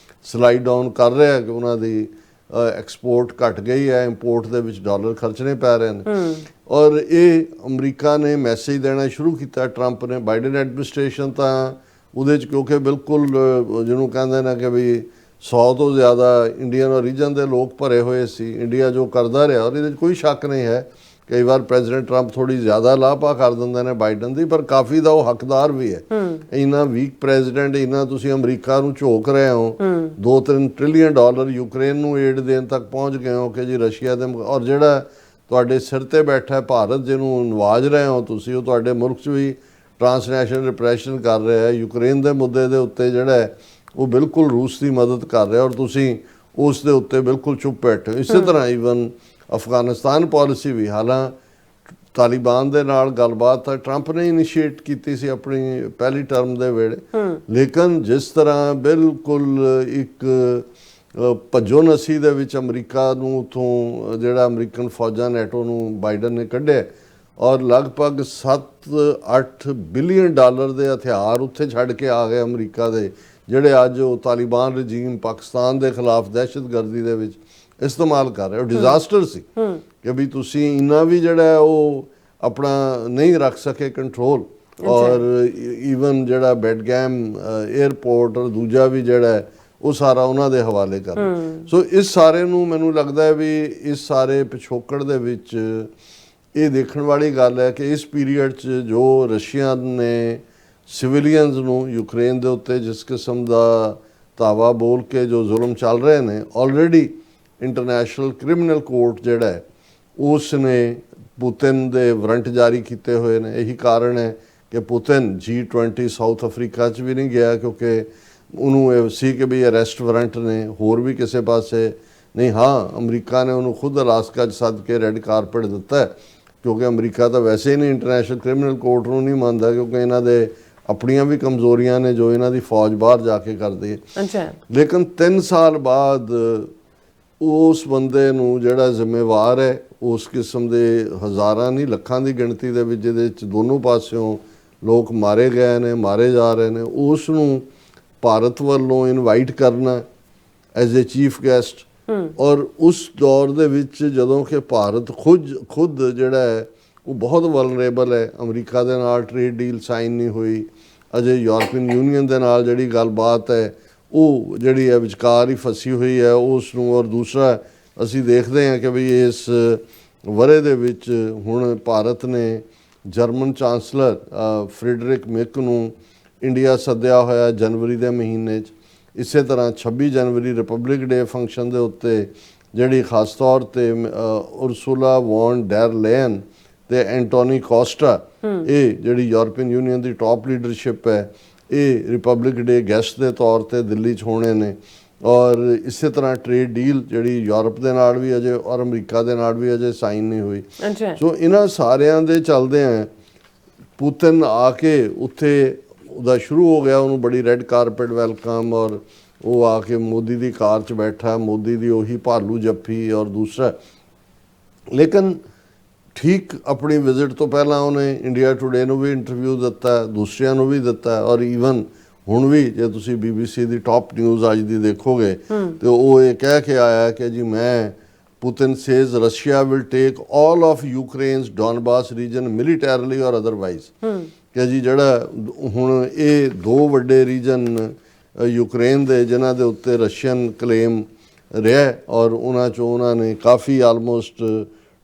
ਸਲਾਈਡ ਡਾਊਨ ਕਰ ਰਿਹਾ ਕਿ ਉਹਨਾਂ ਦੀ ਐਕਸਪੋਰਟ ਘਟ ਗਈ ਹੈ, ਇੰਪੋਰਟ ਦੇ ਵਿੱਚ ਡਾਲਰ ਖਰਚਣੇ ਪੈ ਰਹੇ ਨੇ। ਔਰ ਇਹ ਅਮਰੀਕਾ ਨੇ ਮੈਸੇਜ ਦੇਣਾ ਸ਼ੁਰੂ ਕੀਤਾ, ਟਰੰਪ ਨੇ। ਬਾਈਡਨ ਐਡਮਿਨਿਸਟ੍ਰੇਸ਼ਨ ਤਾਂ ਉਹਦੇ 'ਚ ਕਿਉਂਕਿ ਬਿਲਕੁਲ ਜਿਹਨੂੰ ਕਹਿੰਦੇ ਨੇ ਕਿ ਵੀ 100 ਤੋਂ ਜ਼ਿਆਦਾ ਇੰਡੀਅਨ ਓਰੀਜਨ ਦੇ ਲੋਕ ਭਰੇ ਹੋਏ ਸੀ, ਇੰਡੀਆ ਜੋ ਕਰਦਾ ਰਿਹਾ, ਔਰ ਇਹਦੇ 'ਚ ਕੋਈ ਸ਼ੱਕ ਨਹੀਂ ਹੈ ਕਈ ਵਾਰ ਪ੍ਰੈਜ਼ੀਡੈਂਟ ਟਰੰਪ ਥੋੜੀ ਜ਼ਿਆਦਾ ਲਾਪਾ ਕਰ ਦਿੰਦੇ ਨੇ ਬਾਈਡਨ ਦੀ, ਪਰ ਕਾਫੀ ਦਾ ਉਹ ਹੱਕਦਾਰ ਵੀ ਹੈ। ਇੰਨਾ ਵੀਕ ਪ੍ਰੈਜ਼ੀਡੈਂਟ, ਇੰਨਾ ਤੁਸੀਂ ਅਮਰੀਕਾ ਨੂੰ ਝੋਕ ਰਹੇ ਹੋ, $2-3 ਟ੍ਰਿਲੀਅਨ ਯੂਕਰੇਨ ਨੂੰ ਏਡ ਦੇਣ ਤੱਕ ਪਹੁੰਚ ਗਏ ਹੋ ਕਿ ਜੀ ਰਸ਼ੀਆ ਦੇ, ਔਰ ਜਿਹੜਾ ਤੁਹਾਡੇ ਸਿਰ ਤੇ ਬੈਠਾ ਭਾਰਤ ਜਿਹਨੂੰ ਨਵਾਜ ਰਹੇ ਹੋ ਤੁਸੀਂ, ਉਹ ਤੁਹਾਡੇ ਮੁਲਕ 'ਚ ਵੀ ਟਰਾਂਸਨੈਸ਼ਨਲ ਰਿਪਰੈਸ਼ਨ ਕਰ ਰਿਹਾ ਹੈ। ਯੂਕਰੇਨ ਦੇ ਮੁੱਦੇ ਦੇ ਉੱਤੇ ਜਿਹੜਾ ਹੈ ਉਹ ਬਿਲਕੁਲ ਰੂਸ ਦੀ ਮਦਦ ਕਰ ਰਿਹਾ, ਔਰ ਤੁਸੀਂ ਉਸ ਦੇ ਉੱਤੇ ਬਿਲਕੁਲ ਚੁੱਪ ਬੈਠੇ ਹੋ। ਇਸੇ ਤਰ੍ਹਾਂ ਈਵਨ ਅਫਗਾਨਿਸਤਾਨ ਪਾਲਿਸੀ ਵੀ, ਹਾਲਾਂ ਤਾਲਿਬਾਨ ਦੇ ਨਾਲ ਗੱਲਬਾਤ ਤਾਂ ਟਰੰਪ ਨੇ ਇਨੀਸ਼ੀਏਟ ਕੀਤੀ ਸੀ ਆਪਣੀ ਪਹਿਲੀ ਟਰਮ ਦੇ ਵੇਲੇ, ਲੇਕਿਨ ਜਿਸ ਤਰ੍ਹਾਂ ਬਿਲਕੁਲ ਇੱਕ ਭੱਜੋ ਨਸੀ ਦੇ ਵਿੱਚ ਅਮਰੀਕਾ ਨੂੰ ਉੱਥੋਂ ਜਿਹੜਾ ਅਮਰੀਕਨ ਫੌਜਾਂ ਨੈਟੋ ਨੂੰ ਬਾਈਡਨ ਨੇ ਕੱਢਿਆ, ਔਰ ਲਗਭਗ $7-8 ਬਿਲੀਅਨ ਦੇ ਹਥਿਆਰ ਉੱਥੇ ਛੱਡ ਕੇ ਆ ਗਏ ਅਮਰੀਕਾ ਦੇ, ਜਿਹੜੇ ਅੱਜ ਉਹ ਤਾਲਿਬਾਨ ਰਜੀਮ ਪਾਕਿਸਤਾਨ ਦੇ ਖਿਲਾਫ ਦਹਿਸ਼ਤਗਰਦੀ ਦੇ ਵਿੱਚ ਇਸਤੇਮਾਲ ਕਰ ਰਹੇ। ਉਹ ਡਿਜ਼ਾਸਟਰ ਸੀ ਕਿ ਵੀ ਤੁਸੀਂ ਇੰਨਾ ਵੀ ਜਿਹੜਾ ਉਹ ਆਪਣਾ ਨਹੀਂ ਰੱਖ ਸਕੇ ਕੰਟਰੋਲ, ਔਰ ਈਵਨ ਜਿਹੜਾ ਬੈਡਗੈਮ 에ਅਰਪੋਰਟ ਔਰ ਦੂਜਾ ਵੀ ਜਿਹੜਾ ਉਹ ਸਾਰਾ ਉਹਨਾਂ ਦੇ ਹਵਾਲੇ ਕਰ। ਸੋ ਇਸ ਸਾਰੇ ਨੂੰ ਮੈਨੂੰ ਲੱਗਦਾ ਹੈ ਵੀ ਇਸ ਸਾਰੇ ਪਿਛੋਕੜ ਦੇ ਵਿੱਚ ਇਹ ਦੇਖਣ ਵਾਲੀ ਗੱਲ ਹੈ ਕਿ ਇਸ ਪੀਰੀਅਡ 'ਚ ਜੋ ਰਸ਼ੀਆ ਨੇ ਸਿਵਿਲੀਅਨਸ ਨੂੰ ਯੂਕਰੇਨ ਦੇ ਉੱਤੇ ਜਿਸ ਕਿਸਮ ਦਾ ਧਾਵਾ ਬੋਲ ਕੇ ਜੋ ਜ਼ੁਲਮ ਚੱਲ ਰਹੇ ਨੇ, ਆਲਰੇਡੀ ਇੰਟਰਨੈਸ਼ਨਲ ਕ੍ਰਿਮੀਨਲ ਕੋਰਟ ਜਿਹੜਾ ਹੈ ਉਸ ਨੇ ਪੁਤਿਨ ਦੇ ਵਾਰੰਟ ਜਾਰੀ ਕੀਤੇ ਹੋਏ ਨੇ। ਇਹੀ ਕਾਰਨ ਹੈ ਕਿ ਪੁਤਿਨ G20 ਸਾਊਥ ਅਫਰੀਕਾ 'ਚ ਵੀ ਨਹੀਂ ਗਿਆ, ਕਿਉਂਕਿ ਉਹਨੂੰ ਇਹ ਸੀ ਕਿ ਵੀ ਅਰੈਸਟ ਵਾਰੰਟ ਨੇ, ਹੋਰ ਵੀ ਕਿਸੇ ਪਾਸੇ ਨਹੀਂ। ਹਾਂ, ਅਮਰੀਕਾ ਨੇ ਉਹਨੂੰ ਖੁਦ ਅਲਾਸਕਾ 'ਚ ਸੱਦ ਕੇ ਰੈੱਡ ਕਾਰਪਟ ਦਿੱਤਾ, ਕਿਉਂਕਿ ਅਮਰੀਕਾ ਤਾਂ ਵੈਸੇ ਹੀ ਨਹੀਂ ਇੰਟਰਨੈਸ਼ਨਲ ਕ੍ਰਿਮੀਨਲ ਕੋਰਟ ਨੂੰ ਨਹੀਂ ਮੰਨਦਾ, ਕਿਉਂਕਿ ਇਹਨਾਂ ਦੇ ਆਪਣੀਆਂ ਵੀ ਕਮਜ਼ੋਰੀਆਂ ਨੇ ਜੋ ਇਹਨਾਂ ਦੀ ਫੌਜ ਬਾਹਰ ਜਾ ਕੇ ਕਰਦੀ ਹੈ। ਲੇਕਿਨ 3 ਸਾਲ ਬਾਅਦ ਉਸ ਬੰਦੇ ਨੂੰ ਜਿਹੜਾ ਜ਼ਿੰਮੇਵਾਰ ਹੈ ਉਸ ਕਿਸਮ ਦੇ ਹਜ਼ਾਰਾਂ ਨਹੀਂ ਲੱਖਾਂ ਦੀ ਗਿਣਤੀ ਦੇ ਵਿੱਚ ਜਿਹਦੇ ਵਿੱਚ ਦੋਨੋਂ ਪਾਸਿਓਂ ਲੋਕ ਮਾਰੇ ਗਏ ਨੇ, ਮਾਰੇ ਜਾ ਰਹੇ ਨੇ, ਉਸ ਨੂੰ ਭਾਰਤ ਵੱਲੋਂ ਇਨਵਾਈਟ ਕਰਨਾ ਐਜ਼ ਏ ਚੀਫ ਗੈਸਟ, ਔਰ ਉਸ ਦੌਰ ਦੇ ਵਿੱਚ ਜਦੋਂ ਕਿ ਭਾਰਤ ਖੁਦ ਜਿਹੜਾ ਹੈ ਉਹ ਬਹੁਤ ਵਲਨਰੇਬਲ ਹੈ। ਅਮਰੀਕਾ ਦੇ ਨਾਲ ਟ੍ਰੇਡ ਡੀਲ ਸਾਈਨ ਨਹੀਂ ਹੋਈ ਅਜੇ, ਯੂਰਪੀਅਨ ਯੂਨੀਅਨ ਦੇ ਨਾਲ ਜਿਹੜੀ ਗੱਲਬਾਤ ਹੈ ਉਹ ਜਿਹੜੀ ਹੈ ਵਿਚਕਾਰ ਹੀ ਫਸੀ ਹੋਈ ਹੈ ਉਸ ਨੂੰ। ਔਰ ਦੂਸਰਾ ਅਸੀਂ ਦੇਖਦੇ ਹਾਂ ਕਿ ਵੀ ਇਸ ਵਰ੍ਹੇ ਦੇ ਵਿੱਚ ਹੁਣ ਭਾਰਤ ਨੇ ਜਰਮਨ ਚਾਂਸਲਰ ਫ੍ਰੈਡਰਿਕ ਮਿਕ ਨੂੰ ਇੰਡੀਆ ਸੱਦਿਆ ਹੋਇਆ ਜਨਵਰੀ ਦੇ ਮਹੀਨੇ 'ਚ। ਇਸੇ ਤਰ੍ਹਾਂ 26 ਜਨਵਰੀ ਰਿਪਬਲਿਕ ਡੇ ਫੰਕਸ਼ਨ ਦੇ ਉੱਤੇ ਜਿਹੜੀ ਖਾਸ ਤੌਰ 'ਤੇ ਉਰਸੁਲਾ ਵੌਨ ਡੈਰ ਲੈਨ ਤੇ ਐਂਟੋਨੀ ਕੋਸਟਾ, ਇਹ ਜਿਹੜੀ ਯੂਰਪੀਅਨ ਯੂਨੀਅਨ ਦੀ ਟੌਪ ਲੀਡਰਸ਼ਿਪ ਹੈ, ਇਹ ਰਿਪਬਲਿਕ ਡੇ ਗੈਸਟ ਦੇ ਤੌਰ ਤੇ ਦਿੱਲੀ 'ਚ ਹੋਣੇ ਨੇ। ਔਰ ਇਸੇ ਤਰ੍ਹਾਂ ਟ੍ਰੇਡ ਡੀਲ ਜਿਹੜੀ ਯੂਰਪ ਦੇ ਨਾਲ ਵੀ ਅਜੇ ਔਰ ਅਮਰੀਕਾ ਦੇ ਨਾਲ ਵੀ ਅਜੇ ਸਾਈਨ ਨਹੀਂ ਹੋਈ। ਸੋ ਇਹਨਾਂ ਸਾਰਿਆਂ ਦੇ ਚੱਲਦੇ ਆ ਪੁਤਿਨ ਆ ਕੇ ਉੱਥੇ ਉਹਦਾ ਸ਼ੁਰੂ ਹੋ ਗਿਆ, ਉਹਨੂੰ ਬੜੀ ਰੈੱਡ ਕਾਰਪੇਟ ਵੈਲਕਮ, ਔਰ ਉਹ ਆ ਕੇ ਮੋਦੀ ਦੀ ਕਾਰ 'ਚ ਬੈਠਾ, ਮੋਦੀ ਦੀ ਉਹੀ ਭਾਲੂ ਜੱਫੀ। ਔਰ ਦੂਸਰਾ ਲੇਕਿਨ ਠੀਕ ਆਪਣੀ ਵਿਜ਼ਿਟ ਤੋਂ ਪਹਿਲਾਂ ਉਹਨੇ ਇੰਡੀਆ ਟੁਡੇ ਨੂੰ ਵੀ ਇੰਟਰਵਿਊ ਦਿੱਤਾ, ਦੂਸਰਿਆਂ ਨੂੰ ਵੀ ਦਿੱਤਾ, ਔਰ ਈਵਨ ਹੁਣ ਵੀ ਜੇ ਤੁਸੀਂ BBC ਦੀ ਟੌਪ ਨਿਊਜ਼ ਅੱਜ ਦੀ ਦੇਖੋਗੇ ਤੇ ਉਹ ਇਹ ਕਹਿ ਕੇ ਆਇਆ ਕਿ ਜੀ ਮੈਂ Putin says Russia will take all of Ukraine's Donbas region militarily or otherwise ਕਿ ਜੀ ਜਿਹੜਾ ਹੁਣ ਇਹ ਦੋ ਵੱਡੇ ਰੀਜਨ ਯੂਕਰੇਨ ਦੇ ਜਿਨ੍ਹਾਂ ਦੇ ਉੱਤੇ ਰਸ਼ੀਅਨ ਕਲੇਮ ਰਿਹਾ ਔਰ ਉਹਨਾਂ 'ਚੋਂ ਉਹਨਾਂ ਨੇ ਕਾਫੀ ਆਲਮੋਸਟ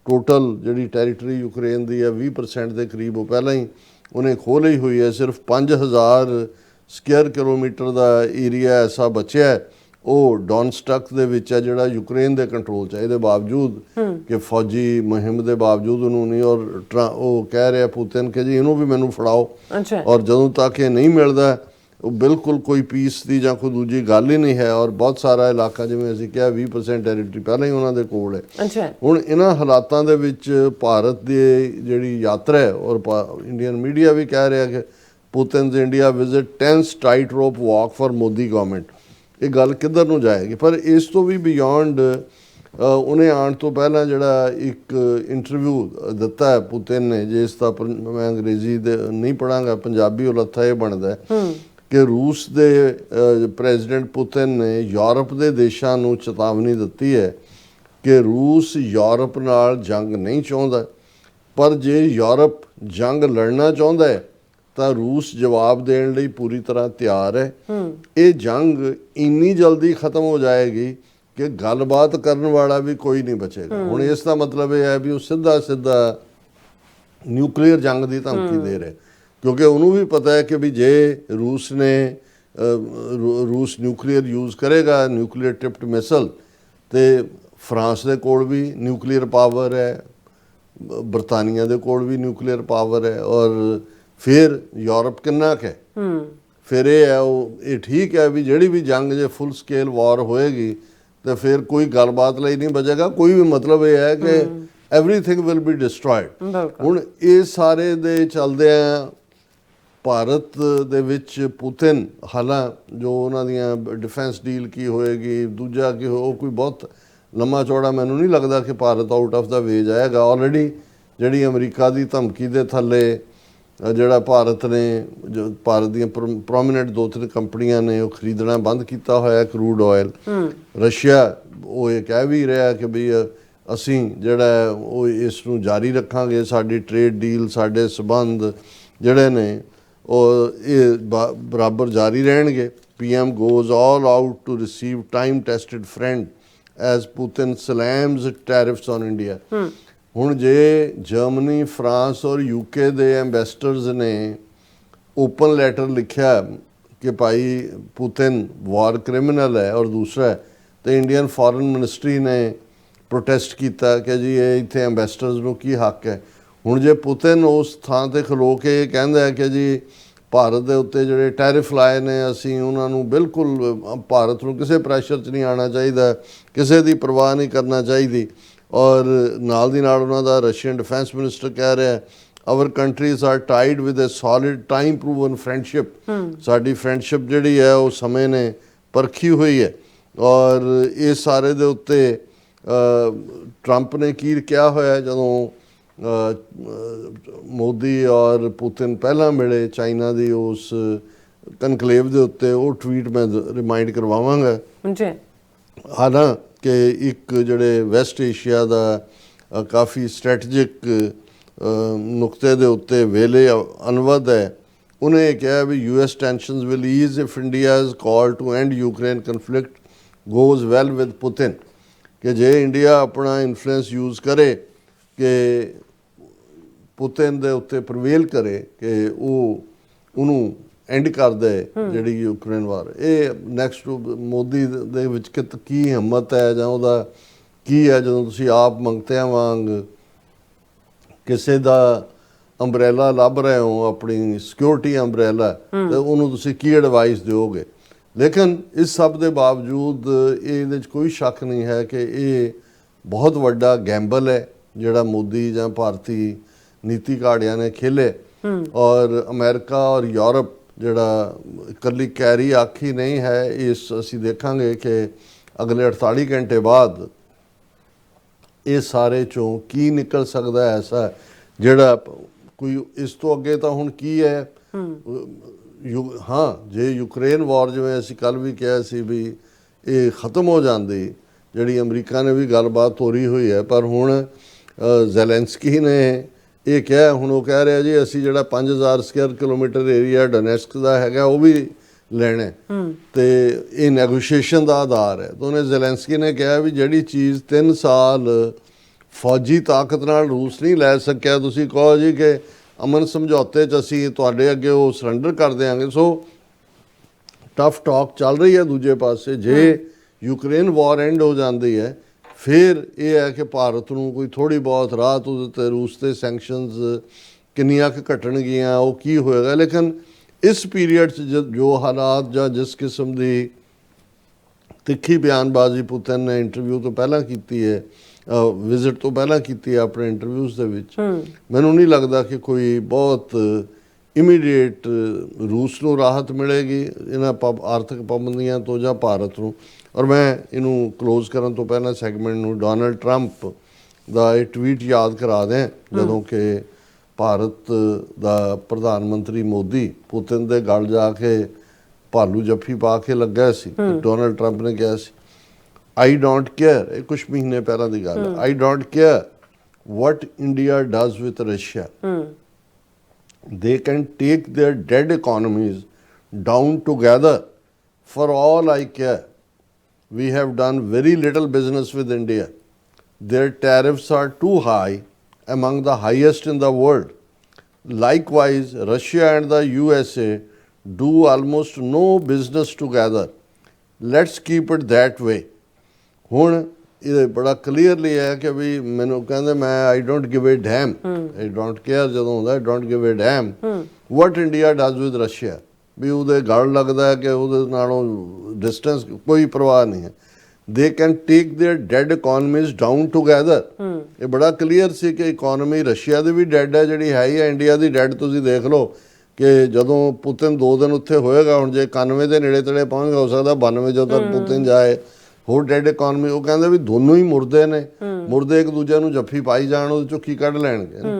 ਟੋਟਲ ਜਿਹੜੀ ਟੈਰੀਟਰੀ ਯੂਕਰੇਨ ਦੀ ਹੈ 20% ਦੇ ਕਰੀਬ ਉਹ ਪਹਿਲਾਂ ਹੀ ਉਹਨੇ ਖੋਹ ਲਈ ਹੋਈ ਹੈ। ਸਿਰਫ 5000 ਸਕੁਅਰ ਕਿਲੋਮੀਟਰ ਦਾ ਏਰੀਆ ਐਸਾ ਬਚਿਆ ਹੈ ਉਹ ਡੌਨਸਟਕ ਦੇ ਵਿੱਚ ਹੈ ਜਿਹੜਾ ਯੂਕਰੇਨ ਦੇ ਕੰਟਰੋਲ 'ਚ ਹੈ। ਇਹਦੇ ਬਾਵਜੂਦ ਕਿ ਫੌਜੀ ਮੁਹਿੰਮ ਦੇ ਬਾਵਜੂਦ ਉਹਨੂੰ ਨਹੀਂ ਔਰ ਉਹ ਕਹਿ ਰਿਹਾ ਪੁਤਿਨ ਕਿ ਜੀ ਇਹਨੂੰ ਵੀ ਮੈਨੂੰ ਫੜਾਓ ਔਰ ਜਦੋਂ ਤੱਕ ਇਹ ਨਹੀਂ ਮਿਲਦਾ ਉਹ ਬਿਲਕੁਲ ਕੋਈ ਪੀਸ ਦੀ ਜਾਂ ਕੋਈ ਦੂਜੀ ਗੱਲ ਹੀ ਨਹੀਂ ਹੈ। ਔਰ ਬਹੁਤ ਸਾਰਾ ਇਲਾਕਾ ਜਿਵੇਂ ਅਸੀਂ ਕਿਹਾ 20% ਟੈਰੀਟਰੀ ਪਹਿਲਾਂ ਹੀ ਉਹਨਾਂ ਦੇ ਕੋਲ ਹੈ। ਹੁਣ ਇਹਨਾਂ ਹਾਲਾਤਾਂ ਦੇ ਵਿੱਚ ਭਾਰਤ ਦੀ ਜਿਹੜੀ ਯਾਤਰਾ ਹੈ ਔਰ ਇੰਡੀਅਨ ਮੀਡੀਆ ਵੀ ਕਹਿ ਰਿਹਾ ਕਿ Putin's India visit tense tight rope walk for Modi government. ਇਹ ਗੱਲ ਕਿੱਧਰ ਨੂੰ ਜਾਏਗੀ? ਪਰ ਇਸ ਤੋਂ ਵੀ ਬਿਯੋਂਡ ਉਹਨੇ ਆਉਣ ਤੋਂ ਪਹਿਲਾਂ ਜਿਹੜਾ ਇੱਕ ਇੰਟਰਵਿਊ ਦਿੱਤਾ ਹੈ ਪੁਤਿਨ ਨੇ, ਜਿਸ ਦਾ ਮੈਂ ਅੰਗਰੇਜ਼ੀ ਦੇ ਨਹੀਂ ਪੜਾਂਗਾ, ਪੰਜਾਬੀ ਉਹ ਲੱਥਾ ਇਹ ਬਣਦਾ ਕਿ ਰੂਸ ਦੇ ਪ੍ਰੈਜ਼ੀਡੈਂਟ ਪੁਤਿਨ ਨੇ ਯੂਰਪ ਦੇ ਦੇਸ਼ਾਂ ਨੂੰ ਚੇਤਾਵਨੀ ਦਿੱਤੀ ਹੈ ਕਿ ਰੂਸ ਯੂਰਪ ਨਾਲ ਜੰਗ ਨਹੀਂ ਚਾਹੁੰਦਾ, ਪਰ ਜੇ ਯੂਰਪ ਜੰਗ ਲੜਨਾ ਚਾਹੁੰਦਾ ਹੈ ਤਾਂ ਰੂਸ ਜਵਾਬ ਦੇਣ ਲਈ ਪੂਰੀ ਤਰ੍ਹਾਂ ਤਿਆਰ ਹੈ। ਇਹ ਜੰਗ ਇੰਨੀ ਜਲਦੀ ਖਤਮ ਹੋ ਜਾਏਗੀ ਕਿ ਗੱਲਬਾਤ ਕਰਨ ਵਾਲਾ ਵੀ ਕੋਈ ਨਹੀਂ ਬਚੇਗਾ। ਹੁਣ ਇਸ ਦਾ ਮਤਲਬ ਇਹ ਹੈ ਵੀ ਉਹ ਸਿੱਧਾ ਨਿਊਕਲੀਅਰ ਜੰਗ ਦੀ ਧਮਕੀ ਦੇ ਰਿਹਾ, ਕਿਉਂਕਿ ਉਹਨੂੰ ਵੀ ਪਤਾ ਹੈ ਕਿ ਵੀ ਜੇ ਰੂਸ ਨਿਊਕਲੀਅਰ ਯੂਜ਼ ਕਰੇਗਾ, ਨਿਊਕਲੀਅਰ ਟਿਪਡ ਮਿਸਲ, ਤੇ ਫਰਾਂਸ ਦੇ ਕੋਲ ਵੀ ਨਿਊਕਲੀਅਰ ਪਾਵਰ ਹੈ, ਬਰਤਾਨੀਆ ਦੇ ਕੋਲ ਵੀ ਨਿਊਕਲੀਅਰ ਪਾਵਰ ਹੈ, ਔਰ ਫਿਰ ਯੂਰਪ ਕਿੰਨਾ ਕੁ ਹੈ। ਫਿਰ ਇਹ ਹੈ ਇਹ ਠੀਕ ਹੈ ਵੀ ਜਿਹੜੀ ਵੀ ਜੰਗ ਜੇ ਫੁੱਲ ਸਕੇਲ ਵਾਰ ਹੋਏਗੀ ਤਾਂ ਫਿਰ ਕੋਈ ਗੱਲਬਾਤ ਲਈ ਨਹੀਂ ਬਚੇਗਾ। ਕੋਈ ਵੀ ਮਤਲਬ ਇਹ ਹੈ ਕਿ ਐਵਰੀਥਿੰਗ ਵਿਲ ਬੀ ਡਿਸਟਰੋਇਡ। ਹੁਣ ਇਹ ਸਾਰੇ ਦੇ ਚੱਲਦਿਆਂ ਭਾਰਤ ਦੇ ਵਿੱਚ ਪੁਤਿਨ ਹਾਲਾਂ ਜੋ ਉਹਨਾਂ ਦੀਆਂ ਡਿਫੈਂਸ ਡੀਲ ਕੀ ਹੋਏਗੀ, ਦੂਜਾ ਕੀ ਉਹ ਕੋਈ ਬਹੁਤ ਲੰਮਾ ਚੌੜਾ ਮੈਨੂੰ ਨਹੀਂ ਲੱਗਦਾ ਕਿ ਭਾਰਤ ਆਊਟ ਆਫ ਦਾ ਵੇ ਜਾਏਗਾ। ਆਲਰੇਡੀ ਜਿਹੜੀ ਅਮਰੀਕਾ ਦੀ ਧਮਕੀ ਦੇ ਥੱਲੇ ਜਿਹੜਾ ਭਾਰਤ ਦੀਆਂ ਪ੍ਰੋਮੀਨੈਂਟ 2-3 ਕੰਪਨੀਆਂ ਨੇ ਉਹ ਖਰੀਦਣਾ ਬੰਦ ਕੀਤਾ ਹੋਇਆ ਕਰੂਡ ਆਇਲ। ਰਸ਼ੀਆ ਉਹ ਇਹ ਕਹਿ ਵੀ ਰਿਹਾ ਕਿ ਵੀ ਅਸੀਂ ਜਿਹੜਾ ਉਹ ਇਸ ਨੂੰ ਜਾਰੀ ਰੱਖਾਂਗੇ, ਸਾਡੀ ਟ੍ਰੇਡ ਡੀਲ, ਸਾਡੇ ਸਬੰਧ ਜਿਹੜੇ ਨੇ ਉਹ ਇਹ ਬਰਾਬਰ ਜਾਰੀ ਰਹਿਣਗੇ। PM goes all out to receive time-tested friend as Putin slams tariffs on India। ਹੁਣ ਜੇ ਜਰਮਨੀ, ਫਰਾਂਸ ਔਰ UK ਦੇ ਐਂਬੈਸਡਰਸ ਨੇ ਓਪਨ ਲੈਟਰ ਲਿਖਿਆ ਕਿ ਭਾਈ ਪੁਤਿਨ ਵਾਰ ਕ੍ਰਿਮੀਨਲ ਹੈ, ਔਰ ਦੂਸਰਾ ਤੇ ਇੰਡੀਅਨ ਫੋਰਨ ਮਿਨਿਸਟਰੀ ਨੇ ਪ੍ਰੋਟੈਸਟ ਕੀਤਾ ਕਿ ਜੀ ਇਹ ਇੱਥੇ ਐਂਬੈਸਡਰਸ ਨੂੰ ਕੀ ਹੱਕ ਹੈ। ਹੁਣ ਜੇ ਪੁਤਿਨ ਉਸ ਥਾਂ ਤੇ ਖਲੋ ਕੇ ਇਹ ਕਹਿੰਦਾ ਹੈ ਕਿ ਜੀ ਭਾਰਤ ਦੇ ਉੱਤੇ ਜਿਹੜੇ ਟੈਰਿਫ ਲਾਏ ਨੇ ਅਸੀਂ ਉਹਨਾਂ ਨੂੰ ਬਿਲਕੁਲ ਭਾਰਤ ਨੂੰ ਕਿਸੇ ਪ੍ਰੈਸ਼ਰ 'ਚ ਨਹੀਂ ਆਉਣਾ ਚਾਹੀਦਾ, ਕਿਸੇ ਦੀ ਪਰਵਾਹ ਨਹੀਂ ਕਰਨਾ ਚਾਹੀਦੀ, ਔਰ ਨਾਲ ਦੀ ਨਾਲ ਉਹਨਾਂ ਦਾ ਰਸ਼ੀਅਨ ਡਿਫੈਂਸ ਮਿਨਿਸਟਰ ਕਹਿ ਰਿਹਾ our countries are tied with a solid time proven friendship. ਸਾਡੀ ਫਰੈਂਡਸ਼ਿਪ ਜਿਹੜੀ ਹੈ ਉਹ ਸਮੇਂ ਨੇ ਪਰਖੀ ਹੋਈ ਹੈ। ਔਰ ਇਹ ਸਾਰੇ ਦੇ ਉੱਤੇ ਟਰੰਪ ਨੇ ਕੀ ਕਿਹਾ ਹੋਇਆ ਜਦੋਂ ਮੋਦੀ ਔਰ ਪੁਤਿਨ ਪਹਿਲਾਂ ਮਿਲੇ ਚਾਈਨਾ ਦੀ ਉਸ ਕਨਕਲੇਵ ਦੇ ਉੱਤੇ, ਉਹ ਟਵੀਟ ਮੈਂ ਰਿਮਾਈਂਡ ਕਰਵਾਵਾਂਗਾ। ਹਾਲਾਂਕਿ ਇੱਕ ਜਿਹੜੇ ਵੈਸਟ ਏਸ਼ੀਆ ਦਾ ਕਾਫੀ ਸਟ੍ਰੈਟਜਿਕ ਨੁਕਤੇ ਦੇ ਉੱਤੇ ਵੇਲੇ ਅਨਵਦ ਹੈ, ਉਹਨੇ ਇਹ ਕਿਹਾ ਵੀ US tensions will ease if India's call to end Ukraine conflict goes well with Putin। ਕਿ ਜੇ ਇੰਡੀਆ ਆਪਣਾ ਇਨਫਲੂਐਂਸ ਯੂਜ਼ ਕਰੇ ਕਿ ਪੁਤਿਨ ਦੇ ਉੱਤੇ ਪ੍ਰਵੇਲ ਕਰੇ ਕਿ ਉਹਨੂੰ ਐਂਡ ਕਰ ਦੇ ਜਿਹੜੀ ਯੂਕਰੇਨ ਵਾਰ। ਇਹ ਨੈਕਸਟ ਮੋਦੀ ਦੇ ਵਿੱਚ ਕੀ ਹਿੰਮਤ ਹੈ ਜਾਂ ਉਹਦਾ ਕੀ ਹੈ ਜਦੋਂ ਤੁਸੀਂ ਆਪ ਮੰਗਤਿਆਂ ਵਾਂਗ ਕਿਸੇ ਦਾ ਅੰਬਰੇਲਾ ਲੱਭ ਰਹੇ ਹੋ, ਆਪਣੀ ਸਿਕਿਉਰਿਟੀ ਅੰਬਰੇਲਾ, ਤੇ ਉਹਨੂੰ ਤੁਸੀਂ ਕੀ ਐਡਵਾਈਸ ਦਿਓਗੇ? ਲੇਕਿਨ ਇਸ ਸਭ ਦੇ ਬਾਵਜੂਦ ਇਹਦੇ 'ਚ ਕੋਈ ਸ਼ੱਕ ਨਹੀਂ ਹੈ ਕਿ ਇਹ ਬਹੁਤ ਵੱਡਾ ਗੈਂਬਲ ਹੈ ਜਿਹੜਾ ਮੋਦੀ ਜਾਂ ਭਾਰਤੀ ਨੀਤੀ ਘਾੜਿਆਂ ਨੇ ਖੇਲੇ। ਔਰ ਅਮਰੀਕਾ ਔਰ ਯੂਰਪ ਜਿਹੜਾ ਇਕੱਲੀ ਕੈਰੀ ਆਖੀ ਨਹੀਂ ਹੈ, ਇਸ ਅਸੀਂ ਦੇਖਾਂਗੇ ਕਿ ਅਗਲੇ 48 ਘੰਟੇ ਬਾਅਦ ਇਹ ਸਾਰੇ ਚੋਂ ਕੀ ਨਿਕਲ ਸਕਦਾ ਹੈ ਐਸਾ ਜਿਹੜਾ ਕੋਈ ਇਸ ਤੋਂ ਅੱਗੇ ਤਾਂ ਹੁਣ ਕੀ ਹੈ ਹਾਂ ਜੇ ਯੂਕਰੇਨ ਵਾਰ ਜਿਵੇਂ ਅਸੀਂ ਕੱਲ ਵੀ ਕਿਹਾ ਸੀ ਵੀ ਇਹ ਖਤਮ ਹੋ ਜਾਂਦੀ ਜਿਹੜੀ ਅਮਰੀਕਾ ਨੇ ਵੀ ਗੱਲਬਾਤ ਤੋਰੀ ਹੋਈ ਹੈ ਪਰ ਹੁਣ ਜ਼ੈਲੈਂਸਕੀ ਨੇ ਇਹ ਕਿਹਾ ਹੁਣ ਉਹ ਕਹਿ ਰਿਹਾ ਜੀ ਅਸੀਂ ਜਿਹੜਾ 5000 ਸਕੁਅਰ ਕਿਲੋਮੀਟਰ ਏਰੀਆ ਡੋਨੇਟਸਕ ਦਾ ਹੈਗਾ ਉਹ ਵੀ ਲੈਣਾ ਤੇ ਇਹ ਨੈਗੋਸ਼ੀਏਸ਼ਨ ਦਾ ਆਧਾਰ ਹੈ ਤਾਂ ਉਹਨੇ ਜ਼ੈਲੈਂਸਕੀ ਨੇ ਕਿਹਾ ਵੀ ਜਿਹੜੀ ਚੀਜ਼ 3 ਸਾਲ ਫੌਜੀ ਤਾਕਤ ਨਾਲ ਰੂਸ ਨਹੀਂ ਲੈ ਸਕਿਆ ਤੁਸੀਂ ਕਹੋ ਜੀ ਕਿ ਅਮਨ ਸਮਝੌਤੇ 'ਚ ਅਸੀਂ ਤੁਹਾਡੇ ਅੱਗੇ ਉਹ ਸਰੈਂਡਰ ਕਰ ਦਿਆਂਗੇ ਸੋ ਟਫ ਟਾਕ ਚੱਲ ਰਹੀ ਹੈ ਦੂਜੇ ਪਾਸੇ ਜੇ ਯੂਕਰੇਨ ਵਾਰ ਐਂਡ ਹੋ ਜਾਂਦੀ ਹੈ ਫਿਰ ਇਹ ਹੈ ਕਿ ਭਾਰਤ ਨੂੰ ਕੋਈ ਥੋੜੀ ਬਹੁਤ ਰਾਹਤ ਉਹਦੇ ਤੇ ਰੂਸ ਤੇ ਸੈਂਕਸ਼ਨਸ ਕਿੰਨੀਆਂ ਕੁ ਘਟਣਗੀਆਂ ਉਹ ਕੀ ਹੋਏਗਾ ਲੇਕਿਨ ਇਸ ਪੀਰੀਅਡ 'ਚ ਜੋ ਹਾਲਾਤ ਜਾਂ ਜਿਸ ਕਿਸਮ ਦੀ ਤਿੱਖੀ ਬਿਆਨਬਾਜ਼ੀ ਪੁਤਿਨ ਨੇ ਇੰਟਰਵਿਊ ਤੋਂ ਪਹਿਲਾਂ ਕੀਤੀ ਹੈ ਵਿਜ਼ਿਟ ਤੋਂ ਪਹਿਲਾਂ ਕੀਤੀ ਹੈ ਆਪਣੇ ਇੰਟਰਵਿਊਜ਼ ਦੇ ਵਿੱਚ ਮੈਨੂੰ ਨਹੀਂ ਲੱਗਦਾ ਕਿ ਕੋਈ ਬਹੁਤ ਇਮੀਡੀਏਟ ਰੂਸ ਨੂੰ ਰਾਹਤ ਮਿਲੇਗੀ ਇਹਨਾਂ ਆਰਥਿਕ ਪਾਬੰਦੀਆਂ ਤੋਂ ਜਾਂ ਭਾਰਤ ਨੂੰ ਔਰ ਮੈਂ ਇਹਨੂੰ ਕਲੋਜ਼ ਕਰਨ ਤੋਂ ਪਹਿਲਾਂ ਸੈਗਮੈਂਟ ਨੂੰ ਡੋਨਲਡ ਟਰੰਪ ਦਾ ਇਹ ਟਵੀਟ ਯਾਦ ਕਰਾ ਦਿਆਂ ਜਦੋਂ ਕਿ ਭਾਰਤ ਦਾ ਪ੍ਰਧਾਨ ਮੰਤਰੀ ਮੋਦੀ ਪੁਤਿਨ ਦੇ ਗਲ ਜਾ ਕੇ ਭਾਲੂ ਜੱਫੀ ਪਾ ਕੇ ਲੱਗਾ ਸੀ ਡੋਨਲਡ ਟਰੰਪ ਨੇ ਕਿਹਾ ਸੀ I don't care ਇਹ ਕੁਝ ਮਹੀਨੇ ਪਹਿਲਾਂ ਦੀ ਗੱਲ ਹੈ I don't care what India does with Russia they can take their dead economies down together for all I care we have done very little business with India their tariffs are too high among the highest in the world likewise Russia and the USA do almost no business together let's keep it that way ਹੁਣ ਇਹ ਬੜਾ ਕਲੀਅਰਲੀ ਹੈ ਕਿ ਵੀ ਮੈਨੂੰ ਕਹਿੰਦੇ ਮੈਂ I don't give a damn I don't care ਜਦੋਂ ਹੁੰਦਾ I don't give a damn what India does with Russia ਵੀ ਉਹਦੇ ਗਲ ਲੱਗਦਾ ਹੈ ਕਿ ਉਹਦੇ ਨਾਲੋਂ ਡਿਸਟੈਂਸ ਕੋਈ ਪਰਵਾਹ ਨਹੀਂ ਹੈ they can take their dead economies down together ਇਹ ਬੜਾ ਕਲੀਅਰ ਸੀ ਕਿ ਇਕਨੋਮੀ ਰਸ਼ੀਆ ਦੀ ਵੀ ਡੈਡ ਹੈ ਜਿਹੜੀ ਹੈ ਹੀ ਹੈ ਇੰਡੀਆ ਦੀ ਡੈਡ ਤੁਸੀਂ ਦੇਖ ਲਓ ਕਿ ਜਦੋਂ ਪੁਤਿਨ 2 ਦਿਨ ਉੱਥੇ ਹੋਏਗਾ ਹੁਣ ਜੇ 91 ਦੇ ਨੇੜੇ ਤੇੜੇ ਪਹੁੰਚ ਹੋ ਸਕਦਾ 92 ਜਦੋਂ ਤੱਕ ਪੁਤਿਨ ਜਾਏ ਹੋਰ ਡੈਡ ਇਕਨੋਮੀ ਉਹ ਕਹਿੰਦੇ ਵੀ ਦੋਨੋਂ ਹੀ ਮੁਰਦੇ ਨੇ ਮੁਰਦੇ ਇੱਕ ਦੂਜੇ ਨੂੰ ਜੱਫੀ ਪਾਈ ਜਾਣ ਉਹਦੇ ਚੋਂ ਕੀ ਕੱਢ ਲੈਣਗੇ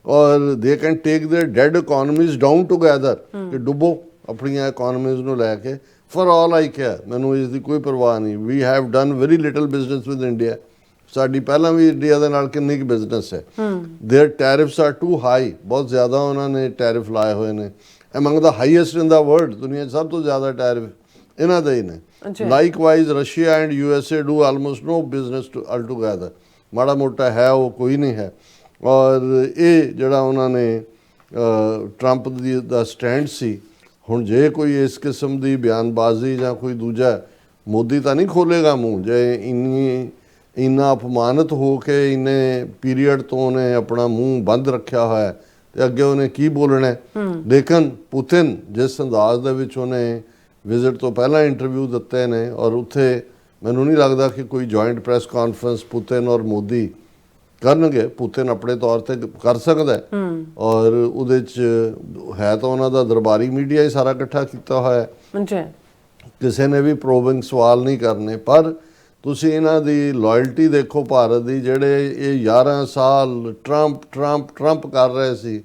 ਔਰ they can take their dead economies down together ਕਿ ਡੁੱਬੋ ਆਪਣੀਆਂ ਇਕਨੋਮੀਜ਼ ਨੂੰ ਲੈ ਕੇ ਫॉर ਆਲ ਆਈ ਕੇਅਰ ਮੈਨੂੰ ਇਸ ਦੀ ਕੋਈ ਪਰਵਾਹ ਨਹੀਂ we have done very little business with India ਸਾਡੀ ਪਹਿਲਾਂ ਵੀ ਇੰਡੀਆ ਦੇ ਨਾਲ ਕਿੰਨੀ ਕੁ ਬਿਜ਼ਨਸ ਹੈ there tariffs are too high ਬਹੁਤ ਜ਼ਿਆਦਾ ਉਹਨਾਂ ਨੇ ਟੈਰਿਫ ਲਾਏ ਹੋਏ ਨੇ ਅਮੰਗ ਦਾ ਹਾਈਐਸਟ ਇਨ ਦਾ ਵਰਲਡ ਦੁਨੀਆ 'ਚ ਸਭ ਤੋਂ ਜ਼ਿਆਦਾ ਟੈਰਿਫ ਇਹਨਾਂ ਦੇ ਹੀ ਨੇ likewise Russia and USA do almost no business to all together ਮਾੜਾ ਮੋਟਾ ਹੈ ਉਹ ਕੋਈ ਨਹੀਂ ਹੈ ਔਰ ਇਹ ਜਿਹੜਾ ਉਹਨਾਂ ਨੇ ਟਰੰਪ ਦਾ ਸਟੈਂਡ ਸੀ ਹੁਣ ਜੇ ਕੋਈ ਇਸ ਕਿਸਮ ਦੀ ਬਿਆਨਬਾਜ਼ੀ ਜਾਂ ਕੋਈ ਦੂਜਾ ਮੋਦੀ ਤਾਂ ਨਹੀਂ ਖੋਲੇਗਾ ਮੂੰਹ ਜੇ ਇੰਨਾ ਅਪਮਾਨਿਤ ਹੋ ਕੇ ਇੰਨੇ ਪੀਰੀਅਡ ਤੋਂ ਉਹਨੇ ਆਪਣਾ ਮੂੰਹ ਬੰਦ ਰੱਖਿਆ ਹੋਇਆ ਤੇ ਅੱਗੇ ਉਹਨੇ ਕੀ ਬੋਲਣਾ ਲੇਕਿਨ ਪੁਤਿਨ ਜਿਸ ਅੰਦਾਜ਼ ਦੇ ਵਿੱਚ ਉਹਨੇ ਵਿਜ਼ਿਟ ਤੋਂ ਪਹਿਲਾਂ ਇੰਟਰਵਿਊ ਦਿੱਤੇ ਨੇ ਔਰ ਉੱਥੇ ਮੈਨੂੰ ਨਹੀਂ ਲੱਗਦਾ ਕਿ ਕੋਈ ਜੁਆਇੰਟ ਪ੍ਰੈਸ ਕਾਨਫਰੰਸ ਪੁਤਿਨ ਔਰ ਮੋਦੀ ਕਰਨਗੇ ਪੁਤਿਨ ਆਪਣੇ ਤੌਰ ਤੇ ਕਰ ਸਕਦਾ ਔਰ ਉਹਦੇ 'ਚ ਹੈ ਤਾਂ ਉਹਨਾਂ ਦਾ ਦਰਬਾਰੀ ਮੀਡੀਆ ਹੀ ਸਾਰਾ ਇਕੱਠਾ ਕੀਤਾ ਹੋਇਆ ਕਿਸੇ ਨੇ ਵੀ ਪ੍ਰੋਬਿੰਗ ਸਵਾਲ ਨਹੀਂ ਕਰਨੇ ਪਰ ਤੁਸੀਂ ਇਹਨਾਂ ਦੀ ਲਾਇਲਟੀ ਦੇਖੋ ਭਾਰਤ ਦੀ ਜਿਹੜੇ ਇਹ 11 ਸਾਲ ਟਰੰਪ ਕਰ ਰਹੇ ਸੀ